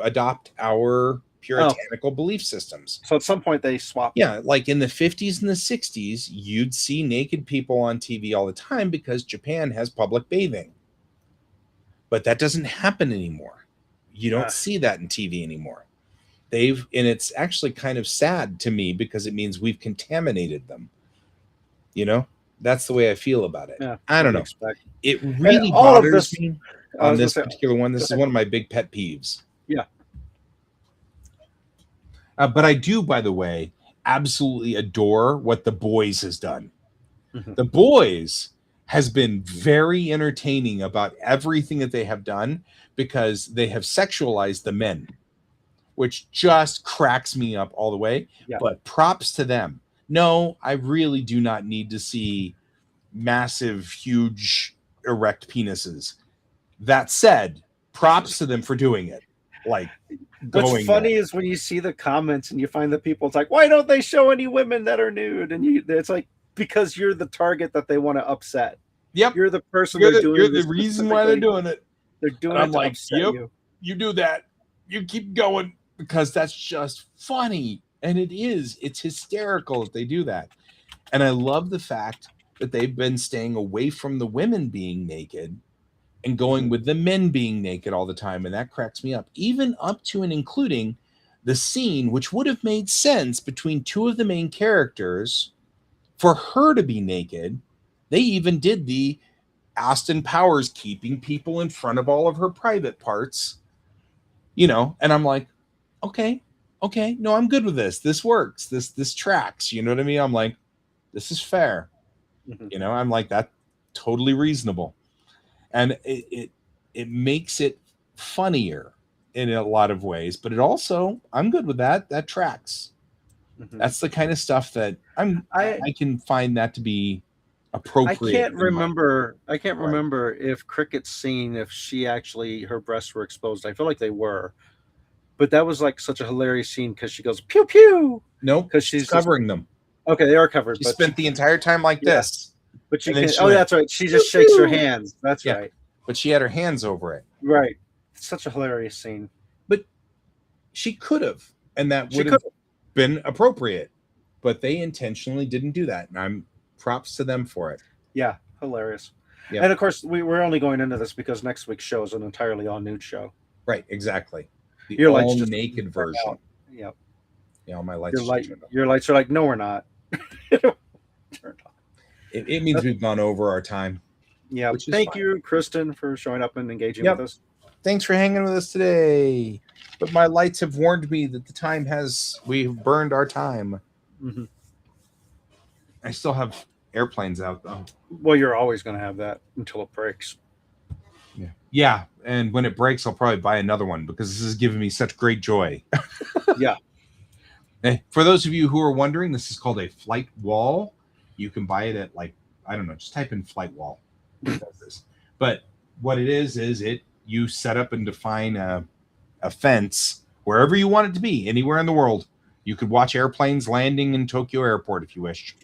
adopt our puritanical belief systems. So at some point they swapped. Yeah, like in the 50s and the 60s, you'd see naked people on TV all the time because Japan has public bathing. But that doesn't happen anymore. You don't see that in TV anymore. And it's actually kind of sad to me because it means we've contaminated them. That's the way I feel about it. Yeah, I don't know. It really bothers me on this particular one. This is one of my big pet peeves. Yeah. But I do, by the way, absolutely adore what The Boys has done. The Boys has been very entertaining about everything that they have done because they have sexualized the men, which just cracks me up all the way. Yeah. But props to them. No, I really do not need to see massive, huge, erect penises. That said, props to them for doing it. Like, what's funny is when you see the comments and you find the people, it's like, why don't they show any women that are nude? And it's like, because you're the target that they want to upset. Yep, you're the person. You're the reason why they're doing it. They're doing it to upset you. You do that. You keep going because that's just funny. And it's hysterical that they do that. And I love the fact that they've been staying away from the women being naked and going with the men being naked all the time. And that cracks me up, even up to and including the scene, which would have made sense between two of the main characters for her to be naked. They even did the Austin Powers keeping people in front of all of her private parts, and I'm like, okay, no, I'm good with this. This works. This tracks. You know what I mean? I'm like, this is fair. I'm like, that totally reasonable. And it makes it funnier in a lot of ways, but it also, I'm good with that. That tracks. That's the kind of stuff that I can find that to be appropriate. I can't remember if Cricket's scene, if her breasts were exposed. I feel like they were. But that was like such a hilarious scene because she goes pew pew. No, because she's covering them. Okay, they are covered. She spent the entire time like this. But she can. That's right. She just shakes her hands. That's right. But she had her hands over it. Right. It's such a hilarious scene. But she could have, and that would have been appropriate. But they intentionally didn't do that, and I'm props to them for it. Yeah, hilarious. Yeah. And of course, we're only going into this because next week's show is an entirely all nude show. Right. Exactly. The all naked version. Yep. Yeah, all my lights. Your lights are like, no, we're not. Turned off. It means we've gone over our time. Yeah. Thank you, Kristen, for showing up and engaging with us. Thanks for hanging with us today. But my lights have warned me that we've burned our time. I still have airplanes out though. Well, you're always going to have that until it breaks. Yeah. Yeah, and when it breaks, I'll probably buy another one because this is giving me such great joy. Yeah. For those of you who are wondering, this is called a flight wall. You can buy it at, like, I don't know, just type in flight wall. It does this. But what it is it you set up and define a fence wherever you want it to be, anywhere in the world. You could watch airplanes landing in Tokyo Airport if you wish,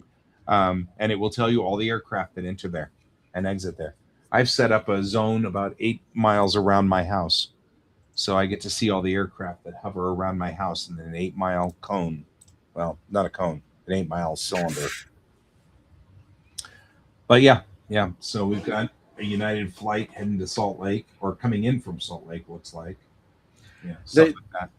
and it will tell you all the aircraft that enter there and exit there. I've set up a zone about 8 miles around my house, so I get to see all the aircraft that hover around my house in an 8 mile cone. Well, not a cone, an 8 mile cylinder. But yeah, yeah. So we've got a United flight heading to Salt Lake, or coming in from Salt Lake, looks like. Yeah, They, something like that.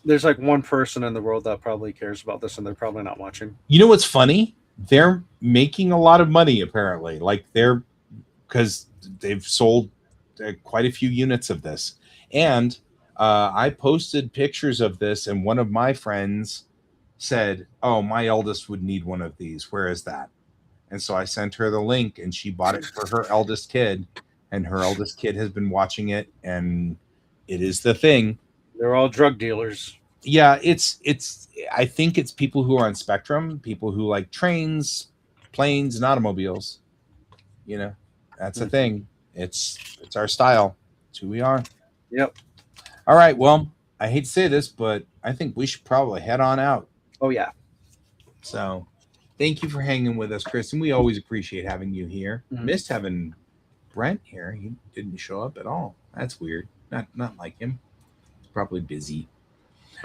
there's like one person in the world that probably cares about this, and they're probably not watching. You know what's funny? They're making a lot of money apparently. Like they're because they've sold quite a few units of this, and I posted pictures of this, and one of my friends said, "Oh, my eldest would need one of these. Where is that?" And so I sent her the link, and she bought it for her eldest kid, and her eldest kid has been watching it, and it is the thing. They're all drug dealers. Yeah, it's I think it's people who are on spectrum, people who like trains, planes, and automobiles. You know, that's a Mhm. thing. It's our style. It's who we are. Yep. All right, well, I hate to say this, but I think we should probably head on out. Oh yeah. So thank you for hanging with us, Chris, and we always appreciate having you here. Mhm. Missed having Brent here. He didn't show up at all. That's weird. Not like him. He's probably busy.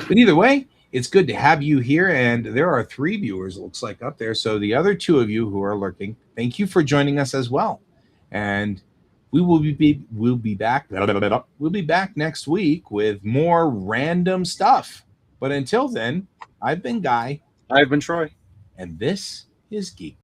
But either way, it's good to have you here. And there are 3 viewers, it looks like, up there. So the other 2 of you who are lurking, thank you for joining us as well. And we'll be back. We'll be back next week with more random stuff. But until then, I've been Guy, I've been Troy. and this is Geek.